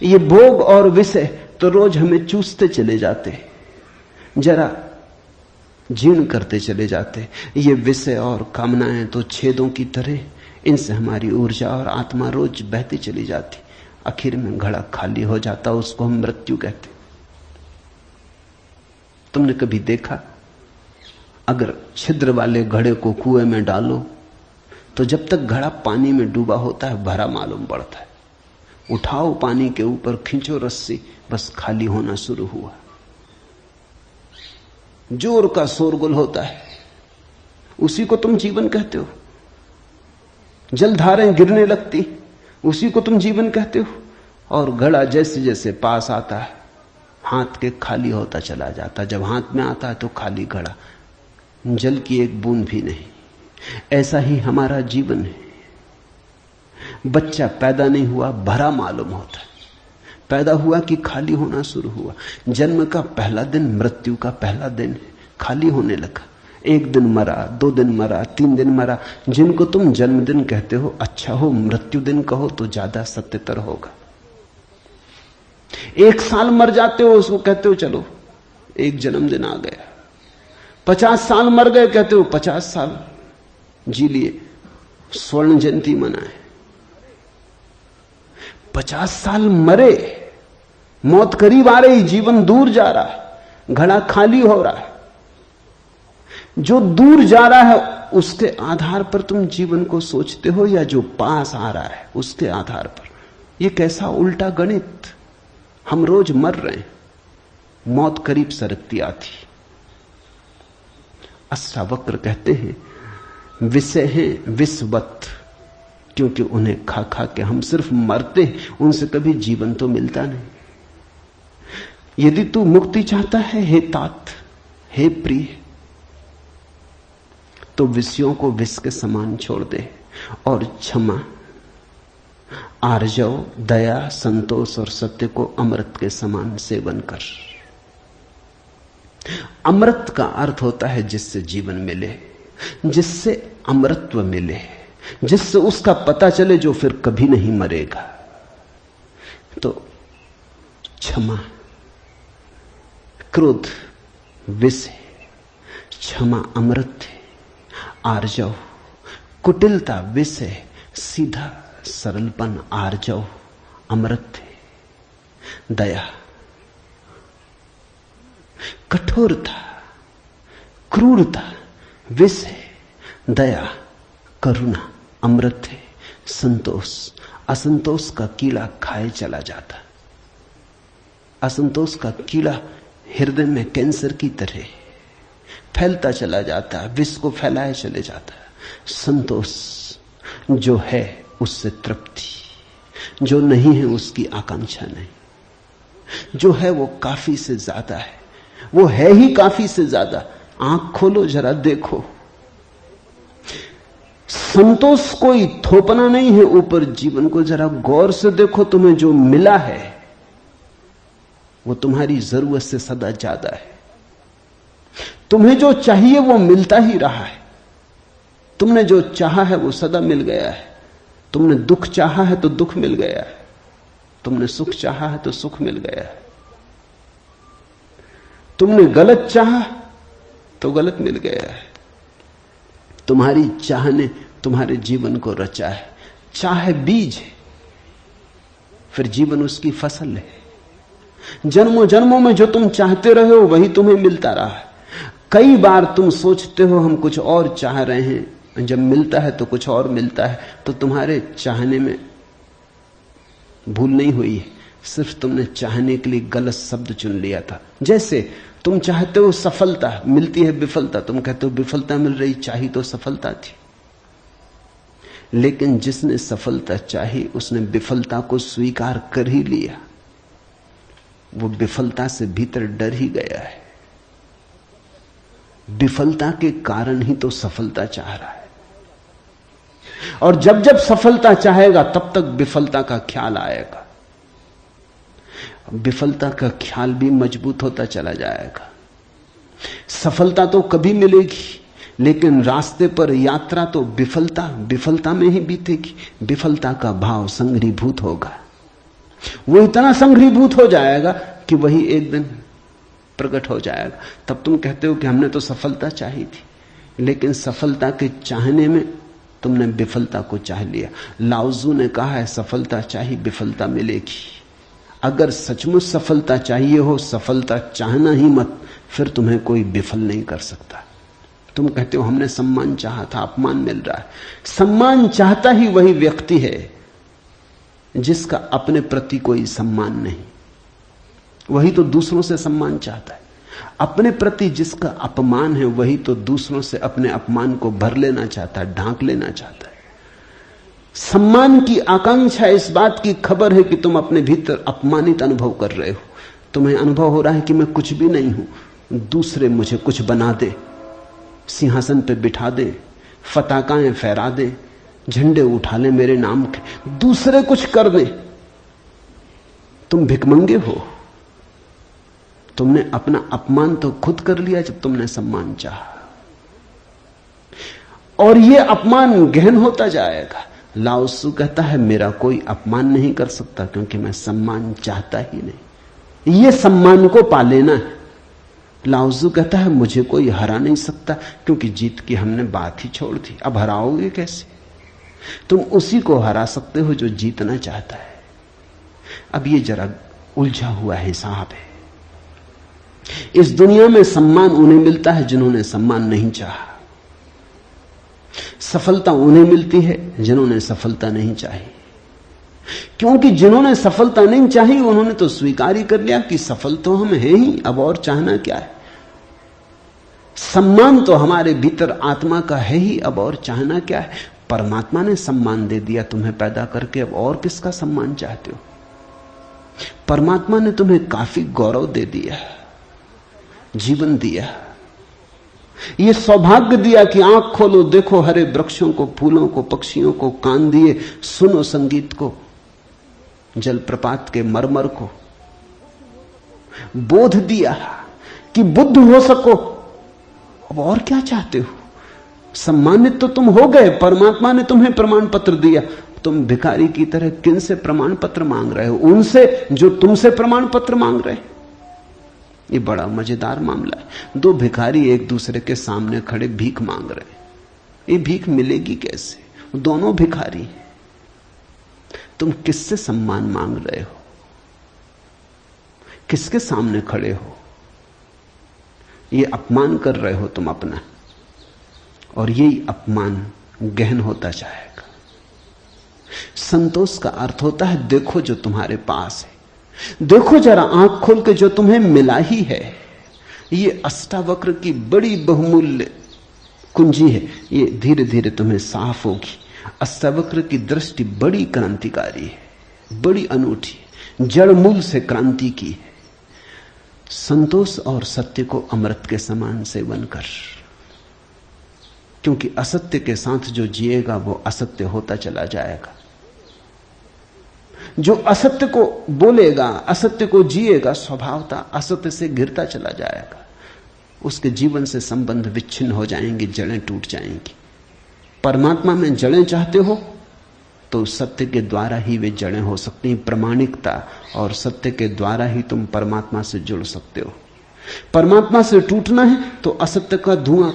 ये भोग और विषय तो रोज हमें चूसते चले जाते, जरा जीर्ण करते चले जाते। ये विषय और कामनाएं तो छेदों की तरह, इनसे हमारी ऊर्जा और आत्मा रोज बहती चली जाती, आखिर में घड़ा खाली हो जाता, उसको हम मृत्यु कहते। तुमने कभी देखा, अगर छिद्र वाले घड़े को कुएं में डालो तो जब तक घड़ा पानी में डूबा होता है भरा मालूम पड़ता है। उठाओ पानी के ऊपर, खींचो रस्सी, बस खाली होना शुरू हुआ। जोर का शोरगुल होता है, उसी को तुम जीवन कहते हो। जलधारें गिरने लगती, उसी को तुम जीवन कहते हो। और घड़ा जैसे जैसे पास आता है, हाथ के खाली होता चला जाता। जब हाथ में आता है तो खाली घड़ा, जल की एक बूंद भी नहीं। ऐसा ही हमारा जीवन है। बच्चा पैदा नहीं हुआ, भरा मालूम होता है। पैदा हुआ कि खाली होना शुरू हुआ। जन्म का पहला दिन मृत्यु का पहला दिन है, खाली होने लगा। एक दिन मरा, 2 दिन मरा, 3 दिन मरा। जिनको तुम जन्मदिन कहते हो अच्छा हो, मृत्यु दिन कहो तो ज्यादा सत्यतर होगा। 1 साल मर जाते हो, उसको कहते हो चलो एक जन्मदिन आ गया। 50 साल मर गए, कहते हो 50 साल जी लिए, स्वर्ण जयंती मनाए। 50 साल मरे, मौत करीब आ रही, जीवन दूर जा रहा है, घड़ा खाली हो रहा है। जो दूर जा रहा है उसके आधार पर तुम जीवन को सोचते हो, या जो पास आ रहा है उसके आधार पर? यह कैसा उल्टा गणित। हम रोज मर रहे हैं, मौत करीब सरकती आती। अष्टावक्र कहते हैं विषय हैं विषवत, क्योंकि उन्हें खा खा के हम सिर्फ मरते हैं, उनसे कभी जीवन तो मिलता नहीं। यदि तू मुक्ति चाहता है हे तात, हे प्रिय, तो विषयों को विष के समान छोड़ दे और क्षमा, आर्जव, दया, संतोष और सत्य को अमृत के समान सेवन कर। अमृत का अर्थ होता है जिससे जीवन मिले, जिससे अमृतत्व मिले, जिससे उसका पता चले जो फिर कभी नहीं मरेगा। तो क्षमा, क्रोध विष है, क्षमा अमृत है। आर्जव, कुटिलता विष है, सीधा सरलपन आर्जव अमृत है। दया, कठोरता, क्रूरता विष है, दया, करुणा अमृत है। संतोष, असंतोष का कीड़ा खाए चला जाता। असंतोष का कीड़ा हृदय में कैंसर की तरह फैलता चला जाता है, विष को फैलाए चले जाता है। संतोष, जो है उससे तृप्ति, जो नहीं है उसकी आकांक्षा नहीं, जो है वो काफी से ज्यादा है, वो है ही काफी से ज्यादा। आंख खोलो जरा देखो, संतोष कोई थोपना नहीं है ऊपर जीवन को। जरा गौर से देखो, तुम्हें जो मिला है वो तुम्हारी जरूरत से सदा ज्यादा है। तुम्हें जो चाहिए वो मिलता ही रहा है। तुमने जो चाहा है वो सदा मिल गया है। तुमने दुख चाहा है तो दुख मिल गया है, तुमने सुख चाहा है तो सुख मिल गया है, तुमने गलत चाहा तो गलत मिल गया है। तुम्हारी चाह ने तुम्हारे जीवन को रचा है। चाह बीज है, फिर जीवन उसकी फसल है। जन्मों जन्मों में जो तुम चाहते रहे हो वही तुम्हें मिलता रहा है। कई बार तुम सोचते हो हम कुछ और चाह रहे हैं, जब मिलता है तो कुछ और मिलता है। तो तुम्हारे चाहने में भूल नहीं हुई है, सिर्फ तुमने चाहने के लिए गलत शब्द चुन लिया था। जैसे तुम चाहते हो सफलता, मिलती है विफलता, तुम कहते हो विफलता मिल रही, चाही तो सफलता थी। लेकिन जिसने सफलता चाही उसने विफलता को स्वीकार कर ही लिया। वो विफलता से भीतर डर ही गया है। विफलता के कारण ही तो सफलता चाह रहा है। और जब जब सफलता चाहेगा तब तक विफलता का ख्याल आएगा। विफलता का ख्याल भी मजबूत होता चला जाएगा। सफलता तो कभी मिलेगी, लेकिन रास्ते पर यात्रा तो विफलता में ही बीतेगी। विफलता का भाव संघरीभूत होगा। वो इतना संघरीभूत हो जाएगा कि वही एक दिन प्रकट हो जाएगा। तब तुम कहते हो कि हमने तो सफलता चाही थी, लेकिन सफलता के चाहने में तुमने विफलता को चाह लिया। लाओजू ने कहा है सफलता चाही विफलता मिलेगी। अगर सचमुच सफलता चाहिए हो, सफलता चाहना ही मत, फिर तुम्हें कोई विफल नहीं कर सकता। तुम कहते हो हमने सम्मान चाहा था, अपमान मिल रहा है। सम्मान चाहता ही वही व्यक्ति है जिसका अपने प्रति कोई सम्मान नहीं। वही तो दूसरों से सम्मान चाहता है। अपने प्रति जिसका अपमान है वही तो दूसरों से अपने अपमान को भर लेना चाहता है, ढांक लेना चाहता है। सम्मान की आकांक्षा इस बात की खबर है कि तुम अपने भीतर अपमानित अनुभव कर रहे हो। तुम्हें अनुभव हो रहा है कि मैं कुछ भी नहीं हूं, दूसरे मुझे कुछ बना दे, सिंहासन पे बिठा दे, फताकाएं फहरा दे, झंडे उठा ले मेरे नाम के, दूसरे कुछ कर दे। तुम भिखमंगे हो। तुमने अपना अपमान तो खुद कर लिया जब तुमने सम्मान चाहा, और यह अपमान गहन होता जाएगा। लाओसू कहता है मेरा कोई अपमान नहीं कर सकता क्योंकि मैं सम्मान चाहता ही नहीं। यह सम्मान को पा लेना है। लाओजू कहता है मुझे कोई हरा नहीं सकता क्योंकि जीत की हमने बात ही छोड़ दी, अब हराओगे कैसे? तुम उसी को हरा सकते हो जो जीतना चाहता है। अब ये जरा उलझा हुआ हिसाब है। इस दुनिया में सम्मान उन्हें मिलता है जिन्होंने सम्मान नहीं चाहा। सफलता उन्हें मिलती है जिन्होंने सफलता नहीं चाही। क्योंकि जिन्होंने सफलता नहीं चाही उन्होंने तो स्वीकार ही कर लिया कि सफल तो हम हैं ही, अब और चाहना क्या है। सम्मान तो हमारे भीतर आत्मा का है ही, अब और चाहना क्या है। परमात्मा ने सम्मान दे दिया तुम्हें पैदा करके, अब और किसका सम्मान चाहते हो। परमात्मा ने तुम्हें काफी गौरव दे दिया, जीवन दिया, यह सौभाग्य दिया कि आंख खोलो देखो हरे वृक्षों को, फूलों को, पक्षियों को, कान दिए सुनो संगीत को, जलप्रपात के मरमर को, बोध दिया कि बुद्ध हो सको। अब और क्या चाहते हो। सम्मानित तो तुम हो गए, परमात्मा ने तुम्हें प्रमाण पत्र दिया। तुम भिखारी की तरह किन से प्रमाण पत्र मांग रहे हो? उनसे जो तुमसे प्रमाण पत्र मांग रहे। ये बड़ा मजेदार मामला है। दो भिखारी एक दूसरे के सामने खड़े भीख मांग रहे। ये भीख मिलेगी कैसे? दोनों भिखारी हैं। तुम किससे सम्मान मांग रहे हो? किसके सामने खड़े हो? ये अपमान कर रहे हो तुम अपना, और यही अपमान गहन होता जाएगा। संतोष का अर्थ होता है देखो जो तुम्हारे पास है, देखो जरा आंख खोल के जो तुम्हें मिला ही है। ये अष्टावक्र की बड़ी बहुमूल्य कुंजी है, ये धीरे धीरे तुम्हें साफ होगी। अष्टावक्र की दृष्टि बड़ी क्रांतिकारी है, बड़ी अनूठी, जड़ मूल से क्रांति की है। संतोष और सत्य को अमृत के समान सेवन कर, क्योंकि असत्य के साथ जो जिएगा वो असत्य होता चला जाएगा। जो असत्य को बोलेगा, असत्य को जिएगा, स्वभावतः असत्य से घिरता चला जाएगा। उसके जीवन से संबंध विच्छिन्न हो जाएंगे, जड़ें टूट जाएंगी। परमात्मा में जड़ें चाहते हो तो सत्य के द्वारा ही वे जड़ें हो सकती हैं। प्रामाणिकता और सत्य के द्वारा ही तुम परमात्मा से जुड़ सकते हो। परमात्मा से टूटना है तो असत्य का धुआं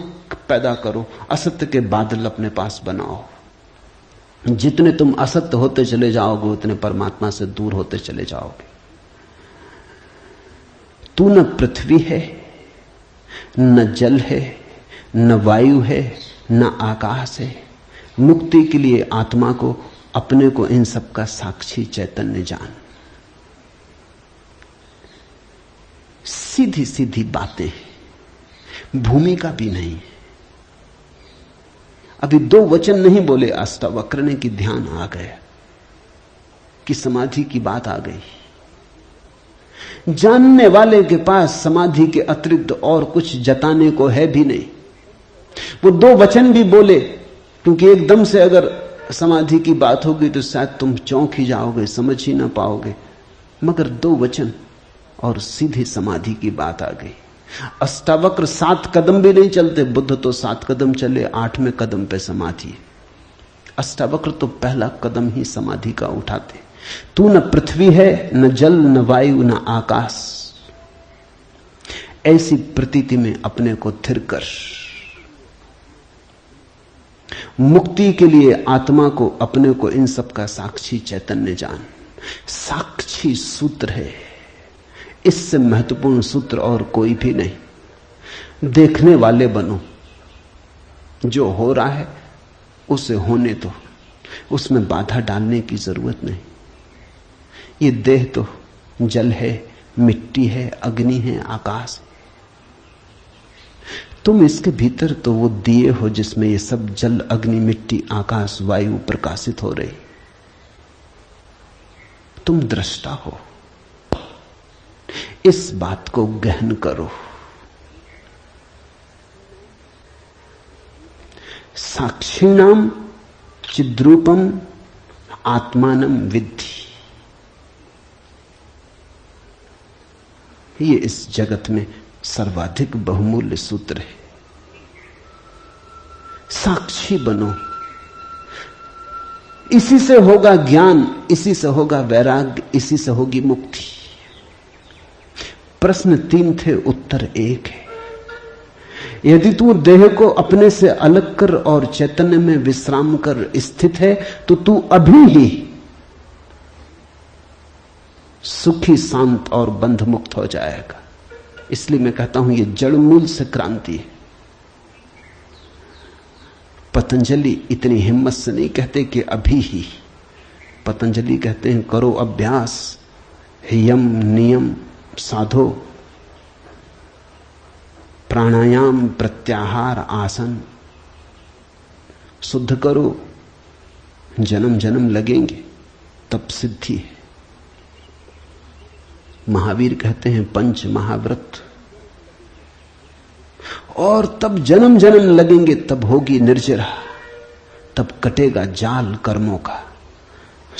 पैदा करो, असत्य के बादल अपने पास बनाओ। जितने तुम असत्य होते चले जाओगे उतने परमात्मा से दूर होते चले जाओगे। तू न पृथ्वी है, न जल है, न वायु है, न आकाश है। मुक्ति के लिए आत्मा को, अपने को, इन सब का साक्षी चैतन्य जान। सीधी सीधी बातें, भूमिका भी नहीं। अभी 2 वचन नहीं बोले अष्टावक्र ने कि ध्यान आ गया, कि समाधि की बात आ गई। जानने वाले के पास समाधि के अतिरिक्त और कुछ जताने को है भी नहीं। वो 2 वचन भी बोले, क्योंकि एकदम से अगर समाधि की बात होगी तो शायद तुम चौंक ही जाओगे, समझ ही ना पाओगे। मगर 2 वचन और सीधी समाधि की बात आ गई। अष्टावक्र 7 कदम भी नहीं चलते, बुद्ध तो 7 कदम चले, 8वें कदम पे समाधि। अष्टावक्र तो पहला कदम ही समाधि का उठाते। तू न पृथ्वी है, न जल, न वायु, न आकाश। ऐसी प्रतीति में अपने को थिर कर। मुक्ति के लिए आत्मा को, अपने को, इन सब का साक्षी चैतन्य जान। साक्षी सूत्र है, इससे महत्वपूर्ण सूत्र और कोई भी नहीं। देखने वाले बनो, जो हो रहा है उसे होने दो, उसमें बाधा डालने की जरूरत नहीं। ये देह तो जल है, मिट्टी है, अग्नि है, आकाश। तुम इसके भीतर तो वो दिए हो जिसमें ये सब जल, अग्नि, मिट्टी, आकाश, वायु प्रकाशित हो रही। तुम दृष्टा हो। इस बात को गहन करो। साक्षिणाम चिद्रूपम आत्मानम विद्धि। ये इस जगत में सर्वाधिक बहुमूल्य सूत्र है। साक्षी बनो। इसी से होगा ज्ञान, इसी से होगा वैराग्य, इसी से होगी मुक्ति। प्रश्न 3 थे, उत्तर 1 है। यदि तू देह को अपने से अलग कर और चैतन्य में विश्राम कर स्थित है, तो तू अभी ही सुखी, शांत और बंध मुक्त हो जाएगा। इसलिए मैं कहता हूं यह जड़ मूल से क्रांति है। पतंजलि इतनी हिम्मत से नहीं कहते कि अभी ही। पतंजलि कहते हैं करो अभ्यास, यम नियम साधो, प्राणायाम, प्रत्याहार, आसन शुद्ध करो। जन्म जन्म लगेंगे तब सिद्धि है। महावीर कहते हैं 5 महाव्रत, और तब जन्म जन्म लगेंगे, तब होगी निर्जरा, तब कटेगा जाल कर्मों का।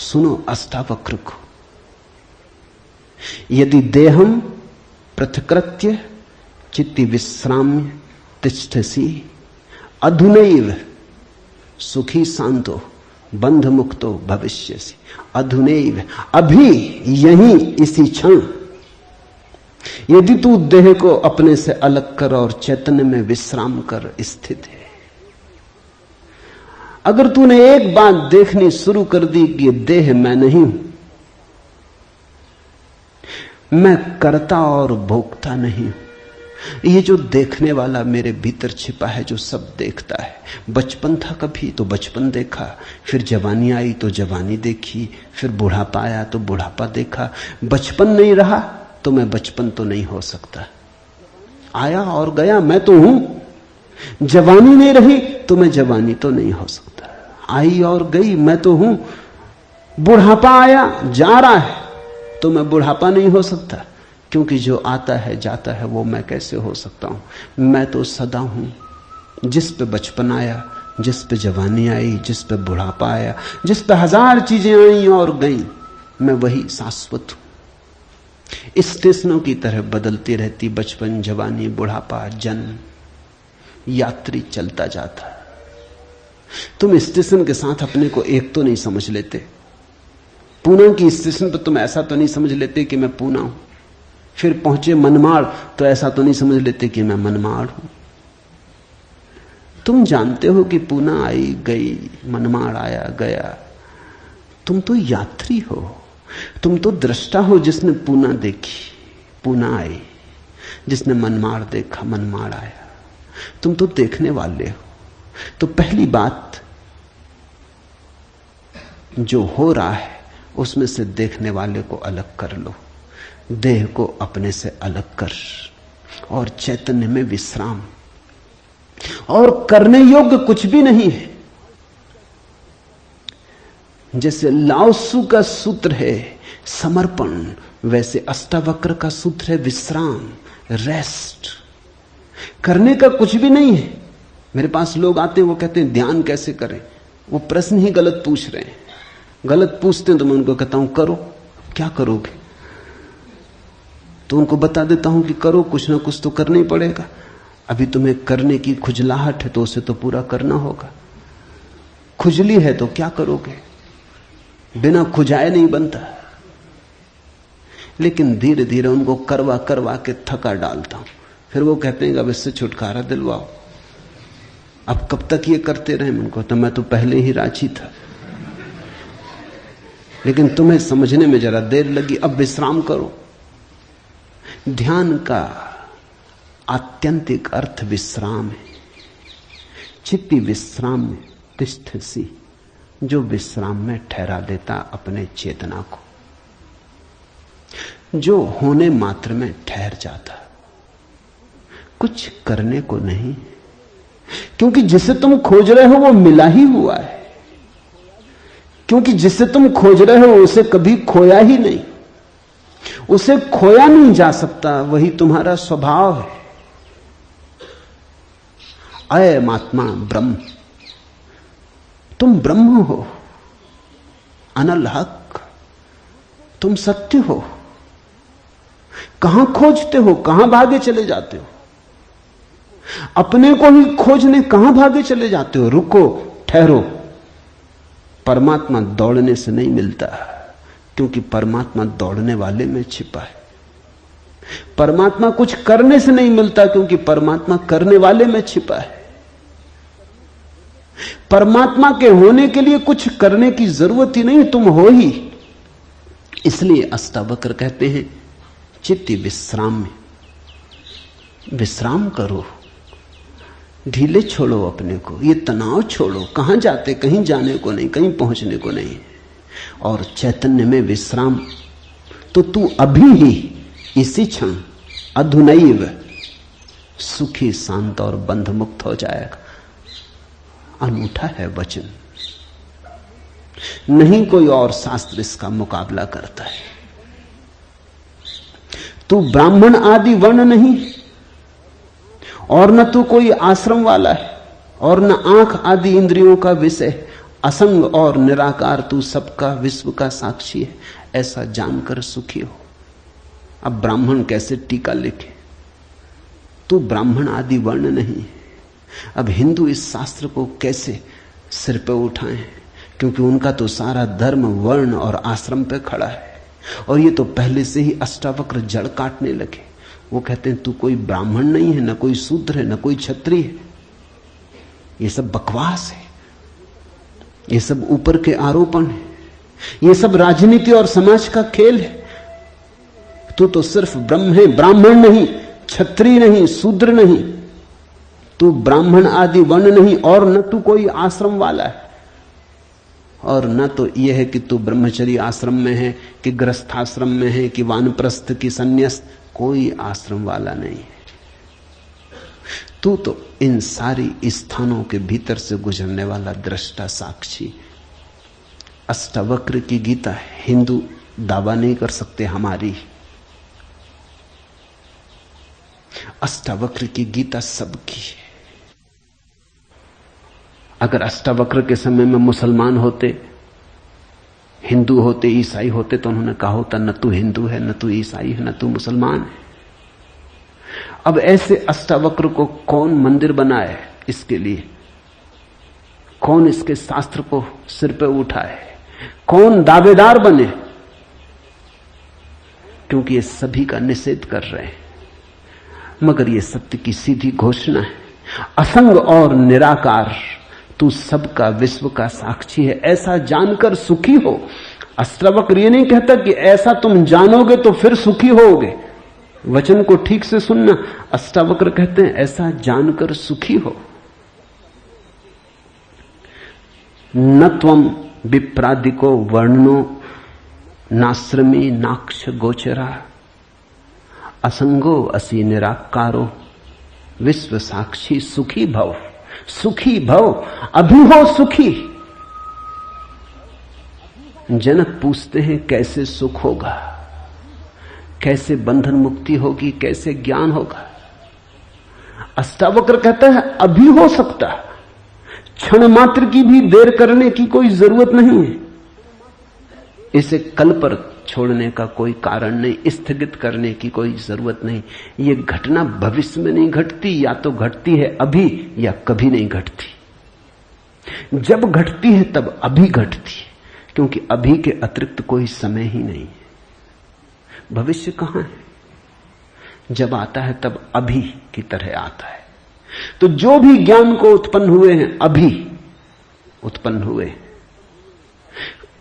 सुनो अष्टावक्र को। यदि देहम पृथकृत्य चित्ति विश्राम्य तिष्ठसि अधुनैव सुखी शांतो बंध मुक्तो भविष्यसि। अधुनैव, अभी, यहीं, इसी क्षण। यदि तू देह को अपने से अलग कर और चैतन्य में विश्राम कर स्थित है, अगर तूने एक बात देखनी शुरू कर दी कि देह मैं नहीं हूं, मैं करता और भोगता नहीं हूं, ये जो देखने वाला मेरे भीतर छिपा है, जो सब देखता है। बचपन था कभी तो बचपन देखा, फिर जवानी आई तो जवानी देखी, फिर बुढ़ापा आया तो बुढ़ापा देखा। बचपन नहीं रहा तो मैं बचपन तो नहीं हो सकता। आया और गया, मैं तो हूं। जवानी नहीं रही तो मैं जवानी तो नहीं हो सकता। आई और गई, मैं तो हूं। बुढ़ापा आया, जा रहा है, तो मैं बुढ़ापा नहीं हो सकता, क्योंकि जो आता है जाता है वो मैं कैसे हो सकता हूं। मैं तो सदा हूं। जिस पे बचपन आया, जिस पे जवानी आई, जिस पे बुढ़ापा आया, जिस पे 1000 चीजें आई और गईं, मैं वही शाश्वत हूं। स्टेशनों की तरह बदलती रहती बचपन, जवानी, बुढ़ापा, जन्म। यात्री चलता जाता। तुम स्टेशन के साथ अपने को एक तो नहीं समझ लेते। पूना की स्टेशन पर तुम ऐसा तो नहीं समझ लेते कि मैं पूना हूं। फिर पहुंचे मनमाड़ तो ऐसा तो नहीं समझ लेते कि मैं मनमाड़ हूं। तुम जानते हो कि पूना आई गई, मनमाड़ आया गया। तुम तो यात्री हो, तुम तो दृष्टा हो जिसने पूना देखी, पूना आई। जिसने मनमाड़ देखा मनमाड़ आया। तुम तो देखने वाले हो। तो पहली बात, जो हो रहा है उसमें से देखने वाले को अलग कर लो, देह को अपने से अलग कर, और चैतन्य में विश्राम। और करने योग्य कुछ भी नहीं है। जैसे लाओत्सु का सूत्र है समर्पण, वैसे अष्टावक्र का सूत्र है विश्राम, रेस्ट। करने का कुछ भी नहीं है। मेरे पास लोग आते हैं, वो कहते हैं ध्यान कैसे करें। वो प्रश्न ही गलत पूछ रहे हैं। गलत पूछते हैं तो मैं उनको कहता हूं करो। क्या करोगे? तो उनको बता देता हूं कि करो, कुछ ना कुछ तो करना ही पड़ेगा। अभी तुम्हें करने की खुजलाहट है तो उसे तो पूरा करना होगा। खुजली है तो क्या करोगे? बिना खुजाए नहीं बनता। लेकिन धीरे धीरे उनको करवा करवा के थका डालता हूं। फिर वो कहते हैं अब इससे छुटकारा दिलवाओ। अब कब तक ये करते रहे? उनको तो मैं तो पहले ही राजी था, लेकिन तुम्हें समझने में जरा देर लगी। अब विश्राम करो। ध्यान का आत्यंतिक अर्थ विश्राम है। चित्ती विश्राम में तिष्ठसि, जो विश्राम में ठहरा देता अपने चेतना को, जो होने मात्र में ठहर जाता, कुछ करने को नहीं। क्योंकि जिसे तुम खोज रहे हो वो मिला ही हुआ है। क्योंकि जिसे तुम खोज रहे हो उसे कभी खोया ही नहीं, उसे खोया नहीं जा सकता। वही तुम्हारा स्वभाव है। अयम आत्मा ब्रह्म, तुम ब्रह्म हो, अनल हक, तुम सत्य हो। कहां खोजते हो? कहां भागे चले जाते हो? अपने को ही खोजने कहां भागे चले जाते हो? रुको, ठहरो। परमात्मा दौड़ने से नहीं मिलता, क्योंकि परमात्मा दौड़ने वाले में छिपा है। परमात्मा कुछ करने से नहीं मिलता, क्योंकि परमात्मा करने वाले में छिपा है। परमात्मा के होने के लिए कुछ करने की जरूरत ही नहीं, तुम हो ही। इसलिए अष्टावक्र कहते हैं चित्ती विश्राम में विश्राम करो, ढीले छोड़ो अपने को, ये तनाव छोड़ो। कहां जाते? कहीं जाने को नहीं, कहीं पहुंचने को नहीं। और चैतन्य में विश्राम, तो तू अभी ही इसी क्षण अधुनैव सुखी शांत और बंध मुक्त हो जाएगा। अनूठा है वचन, नहीं कोई और शास्त्र इसका मुकाबला करता है। तू ब्राह्मण आदि वर्ण नहीं, और न तू कोई आश्रम वाला है, और न आंख आदि इंद्रियों का विषय। असंग और निराकार तू सबका विश्व का साक्षी है, ऐसा जानकर सुखी हो। अब ब्राह्मण कैसे टीका लिखे? तू ब्राह्मण आदि वर्ण नहीं। अब हिंदू इस शास्त्र को कैसे सिर पे उठाएं? क्योंकि उनका तो सारा धर्म वर्ण और आश्रम पे खड़ा है। और ये तो पहले से ही अष्टावक्र जड़ काटने लगे। वो कहते हैं तू कोई ब्राह्मण नहीं है, न कोई शूद्र है, न कोई क्षत्रिय है। ये सब बकवास है, ये सब ऊपर के आरोपण है, ये सब राजनीति और समाज का खेल है। तू तो सिर्फ ब्रह्म है, ब्राह्मण नहीं, क्षत्रिय नहीं, शूद्र नहीं। तू ब्राह्मण आदि वर्ण नहीं, और न तू कोई आश्रम वाला है, और न तो यह है कि तू ब्रह्मचर्य आश्रम में है कि गृहस्थाश्रम में है कि वानप्रस्थ की संन्यास। कोई आश्रम वाला नहीं है। तू तो इन सारी स्थानों के भीतर से गुजरने वाला दृष्टा साक्षी। अष्टावक्र की गीता हिंदू दावा नहीं कर सकते हमारी। अष्टावक्र की गीता सबकी है। अगर अष्टावक्र के समय में मुसलमान होते, हिंदू होते, ईसाई होते, तो उन्होंने कहा होता न तू हिंदू है, न तू ईसाई है, न तू मुसलमान है। अब ऐसे अष्टावक्र को कौन मंदिर बनाए? इसके लिए कौन इसके शास्त्र को सिर पे उठाए? कौन दावेदार बने? क्योंकि ये सभी का निषेध कर रहे हैं। मगर ये सत्य की सीधी घोषणा है, असंग और निराकार तू सबका विश्व का साक्षी है, ऐसा जानकर सुखी हो। अष्टावक्र ये नहीं कहता कि ऐसा तुम जानोगे तो फिर सुखी होगे। वचन को ठीक से सुनना। अष्टावक्र कहते हैं ऐसा जानकर सुखी हो। न त्वम विप्रादिको वर्णनो नाश्रमी नाक्ष गोचरा असंगो असि निराकारो विश्व साक्षी सुखी भव। सुखी भव, अभी हो सुखी। जनक पूछते हैं कैसे सुख होगा, कैसे बंधन मुक्ति होगी, कैसे ज्ञान होगा। अष्टावक्र कहता है अभी हो सकता, क्षण मात्र की भी देर करने की कोई जरूरत नहीं है। इसे कल पर छोड़ने का कोई कारण नहीं, स्थगित करने की कोई जरूरत नहीं। ये घटना भविष्य में नहीं घटती, या तो घटती है अभी या कभी नहीं घटती। जब घटती है तब अभी घटती है, क्योंकि अभी के अतिरिक्त कोई समय ही नहीं है। भविष्य कहां है? जब आता है तब अभी की तरह आता है। तो जो भी ज्ञान को उत्पन्न हुए हैं अभी उत्पन्न हुए हैं।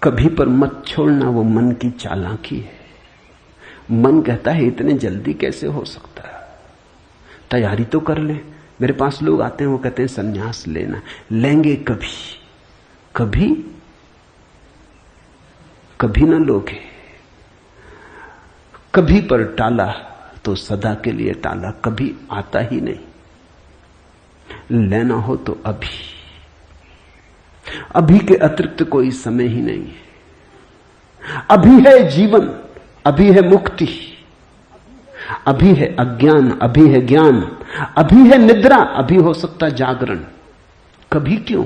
कभी पर मत छोड़ना, वो मन की चालाकी है। मन कहता है इतने जल्दी कैसे हो सकता है, तैयारी तो कर ले। मेरे पास लोग आते हैं, वो कहते हैं संन्यास लेना, लेंगे कभी, कभी कभी ना लोगे। कभी पर टाला तो सदा के लिए टाला, कभी आता ही नहीं। लेना हो तो अभी, अभी के अतिरिक्त कोई समय ही नहीं है। अभी है जीवन, अभी है मुक्ति, अभी है अज्ञान, अभी है ज्ञान, अभी है निद्रा, अभी हो सकता जागरण। कभी क्यों?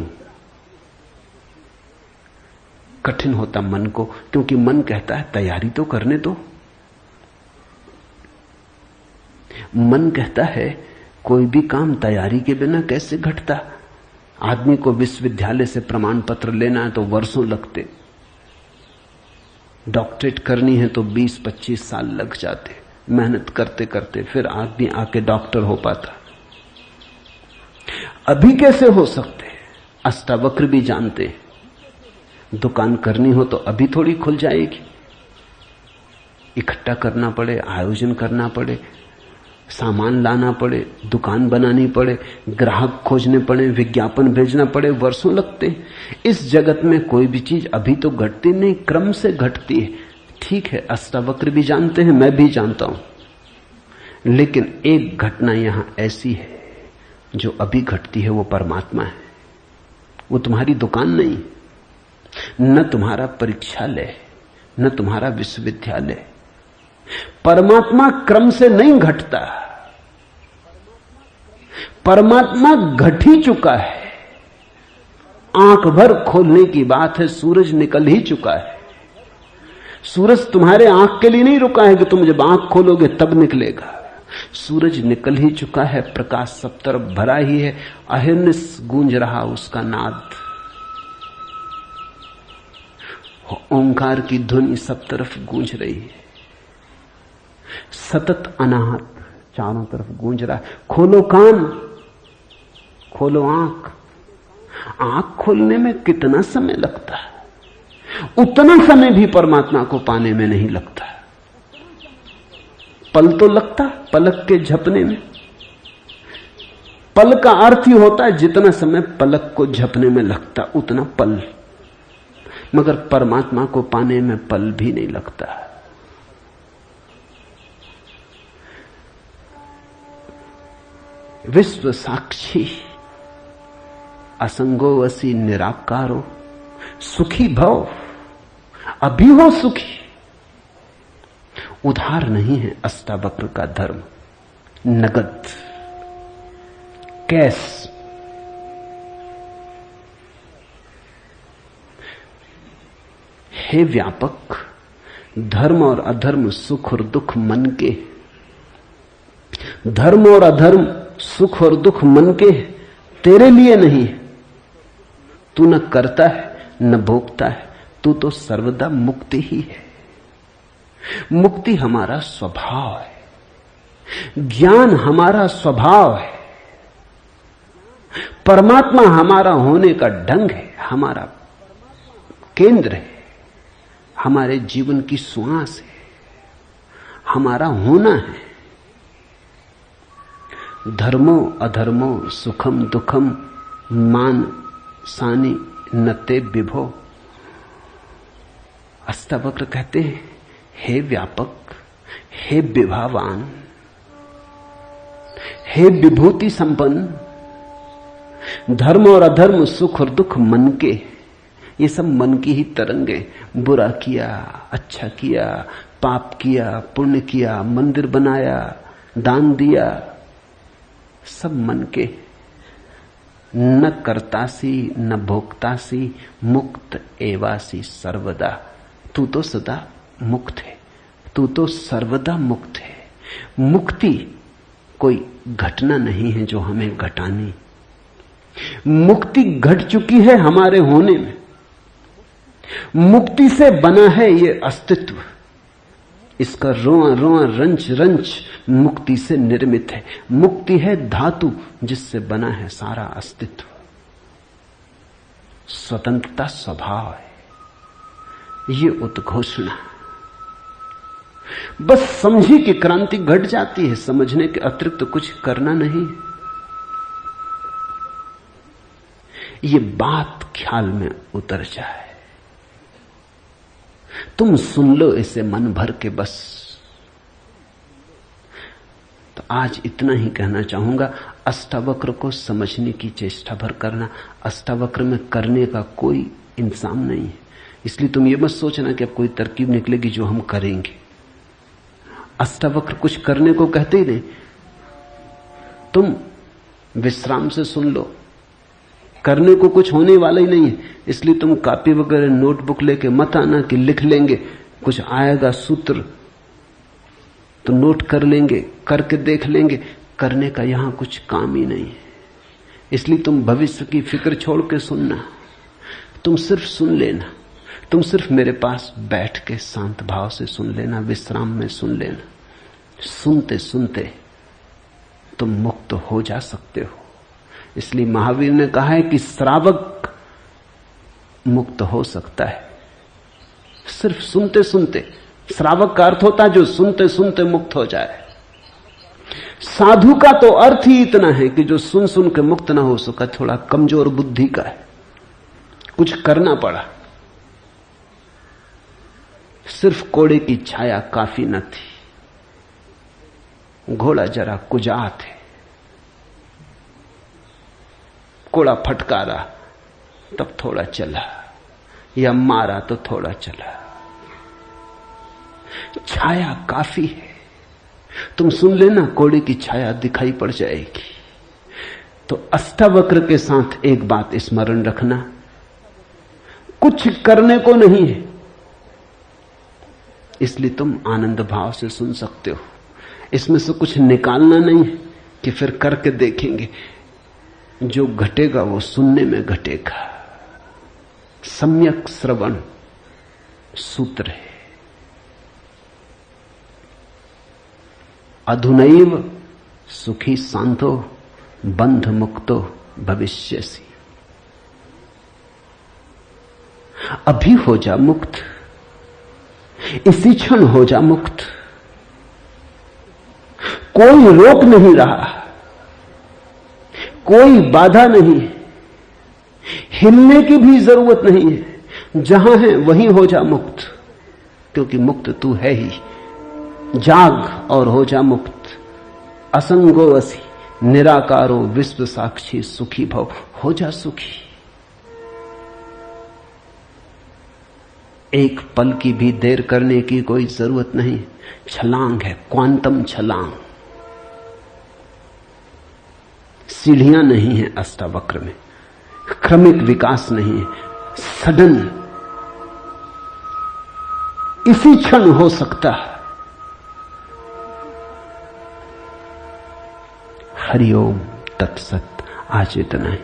कठिन होता मन को, क्योंकि मन कहता है तैयारी तो करने दो। मन कहता है कोई भी काम तैयारी के बिना कैसे घटता। आदमी को विश्वविद्यालय से प्रमाण पत्र लेना है तो वर्षों लगते, डॉक्टरेट करनी है तो 20-25 साल लग जाते, मेहनत करते करते फिर आदमी आके डॉक्टर हो पाता। अभी कैसे हो सकते? अष्टावक्र भी जानते, दुकान करनी हो तो अभी थोड़ी खुल जाएगी। इकट्ठा करना पड़े, आयोजन करना पड़े, सामान लाना पड़े, दुकान बनानी पड़े, ग्राहक खोजने पड़े, विज्ञापन भेजना पड़े, वर्षों लगते हैं। इस जगत में कोई भी चीज अभी तो घटती नहीं, क्रम से घटती है। ठीक है, अष्टावक्र भी जानते हैं, मैं भी जानता हूं, लेकिन एक घटना यहां ऐसी है जो अभी घटती है, वो परमात्मा है। वो तुम्हारी दुकान नहीं, न तुम्हारा परीक्षालय, न तुम्हारा विश्वविद्यालय। परमात्मा क्रम से नहीं घटता, परमात्मा घट ही चुका है। आंख भर खोलने की बात है, सूरज निकल ही चुका है। सूरज तुम्हारे आंख के लिए नहीं रुका है कि तुम जब आंख खोलोगे तब निकलेगा। सूरज निकल ही चुका है, प्रकाश सब तरफ भरा ही है, अहिर्निश गूंज रहा उसका नाद, ओंकार की ध्वनि सब तरफ गूंज रही है, सतत अनाहत चारों तरफ गूंज रहा है। खोलो कान, खोलो आंख। आंख खोलने में कितना समय लगता है, उतना समय भी परमात्मा को पाने में नहीं लगता। पल तो लगता, पलक के झपने में। पल का अर्थ ही होता है जितना समय पलक को झपने में लगता उतना पल, मगर परमात्मा को पाने में पल भी नहीं लगता। विश्व साक्षी असंगो वसी निराकारो सुखी भव। अभी हो सुखी। उधार नहीं है अष्टावक्र का धर्म, नगद, कैश। हे व्यापक, धर्म और अधर्म, सुख और दुख मन के। धर्म और अधर्म, सुख और दुख मन के, तेरे लिए नहीं। तू न करता है न भोगता है, तू तो सर्वदा मुक्ति ही है। मुक्ति हमारा स्वभाव है, ज्ञान हमारा स्वभाव है, परमात्मा हमारा होने का ढंग है, हमारा केंद्र है, हमारे जीवन की श्वास है, हमारा होना है। धर्मो अधर्मो सुखम दुखम मान सानी नते विभो। अष्टावक्र कहते हैं, हे व्यापक, हे विभावान, हे विभूति संपन्न, धर्म और अधर्म, सुख और दुख मन के, ये सब मन की ही तरंगे। बुरा किया, अच्छा किया, पाप किया, पुण्य किया, मंदिर बनाया, दान दिया, सब मन के। न कर्तासी न भोक्तासी मुक्त एवासी सर्वदा। तू तो सदा मुक्त है, तू तो सर्वदा मुक्त है। मुक्ति कोई घटना नहीं है जो हमें घटानी। मुक्ति घट चुकी है हमारे होने में। मुक्ति से बना है ये अस्तित्व, इसका रोआ रोआ रंच रंच मुक्ति से निर्मित है। मुक्ति है धातु जिससे बना है सारा अस्तित्व। स्वतंत्रता स्वभाव है, ये उद्घोषणा। बस समझी कि क्रांति घट जाती है, समझने के अतिरिक्त तो कुछ करना नहीं। ये बात ख्याल में उतर जाए, तुम सुन लो इसे मन भर के बस। तो आज इतना ही कहना चाहूंगा। अष्टावक्र को समझने की चेष्टा भर करना। अष्टावक्र में करने का कोई इंतजाम नहीं है, इसलिए तुम ये मत सोचना कि अब कोई तरकीब निकलेगी जो हम करेंगे। अष्टावक्र कुछ करने को कहते ही नहीं। तुम विश्राम से सुन लो, करने को कुछ होने वाला ही नहीं है। इसलिए तुम कॉपी वगैरह नोटबुक लेके मत आना कि लिख लेंगे, कुछ आएगा सूत्र तो नोट कर लेंगे, करके देख लेंगे। करने का यहां कुछ काम ही नहीं है। इसलिए तुम भविष्य की फिक्र छोड़ के सुनना, तुम सिर्फ सुन लेना। तुम सिर्फ मेरे पास बैठ के शांत भाव से सुन लेना, विश्राम में सुन लेना। सुनते सुनते तुम मुक्त हो जा सकते हो। इसलिए महावीर ने कहा है कि श्रावक मुक्त हो सकता है सिर्फ सुनते सुनते। श्रावक का अर्थ होता है जो सुनते सुनते मुक्त हो जाए। साधु का तो अर्थ ही इतना है कि जो सुन सुन के मुक्त ना हो सका, थोड़ा कमजोर बुद्धि का है, कुछ करना पड़ा। सिर्फ कोड़े की छाया काफी न थी, घोड़ा जरा कुजात है, कोड़ा फटकारा तब थोड़ा चला, या मारा तो थोड़ा चला। छाया काफी है, तुम सुन लेना, कोड़े की छाया दिखाई पड़ जाएगी। तो अष्टावक्र के साथ एक बात स्मरण रखना, कुछ करने को नहीं है, इसलिए तुम आनंद भाव से सुन सकते हो। इसमें से कुछ निकालना नहीं है कि फिर करके देखेंगे। जो घटेगा वो सुनने में घटेगा। सम्यक श्रवण सूत्र है। अधुनैव सुखी शांतो बंध मुक्तो भविष्यसि। अभी हो जा मुक्त, इसी क्षण हो जा मुक्त। कोई रोक नहीं रहा, कोई बाधा नहीं, हिलने की भी जरूरत नहीं है। जहां है वहीं हो जा मुक्त, क्योंकि मुक्त तू है ही। जाग और हो जा मुक्त। असंगो वसी निराकारो विश्व साक्षी सुखी भव। हो जा सुखी। एक पल की भी देर करने की कोई जरूरत नहीं। छलांग है, क्वांटम छलांग। सीढ़ियां नहीं है अष्टावक्र में, क्रमिक विकास नहीं है, सडन इसी क्षण हो सकता है। हरिओम तत्सत। आज इतना ही।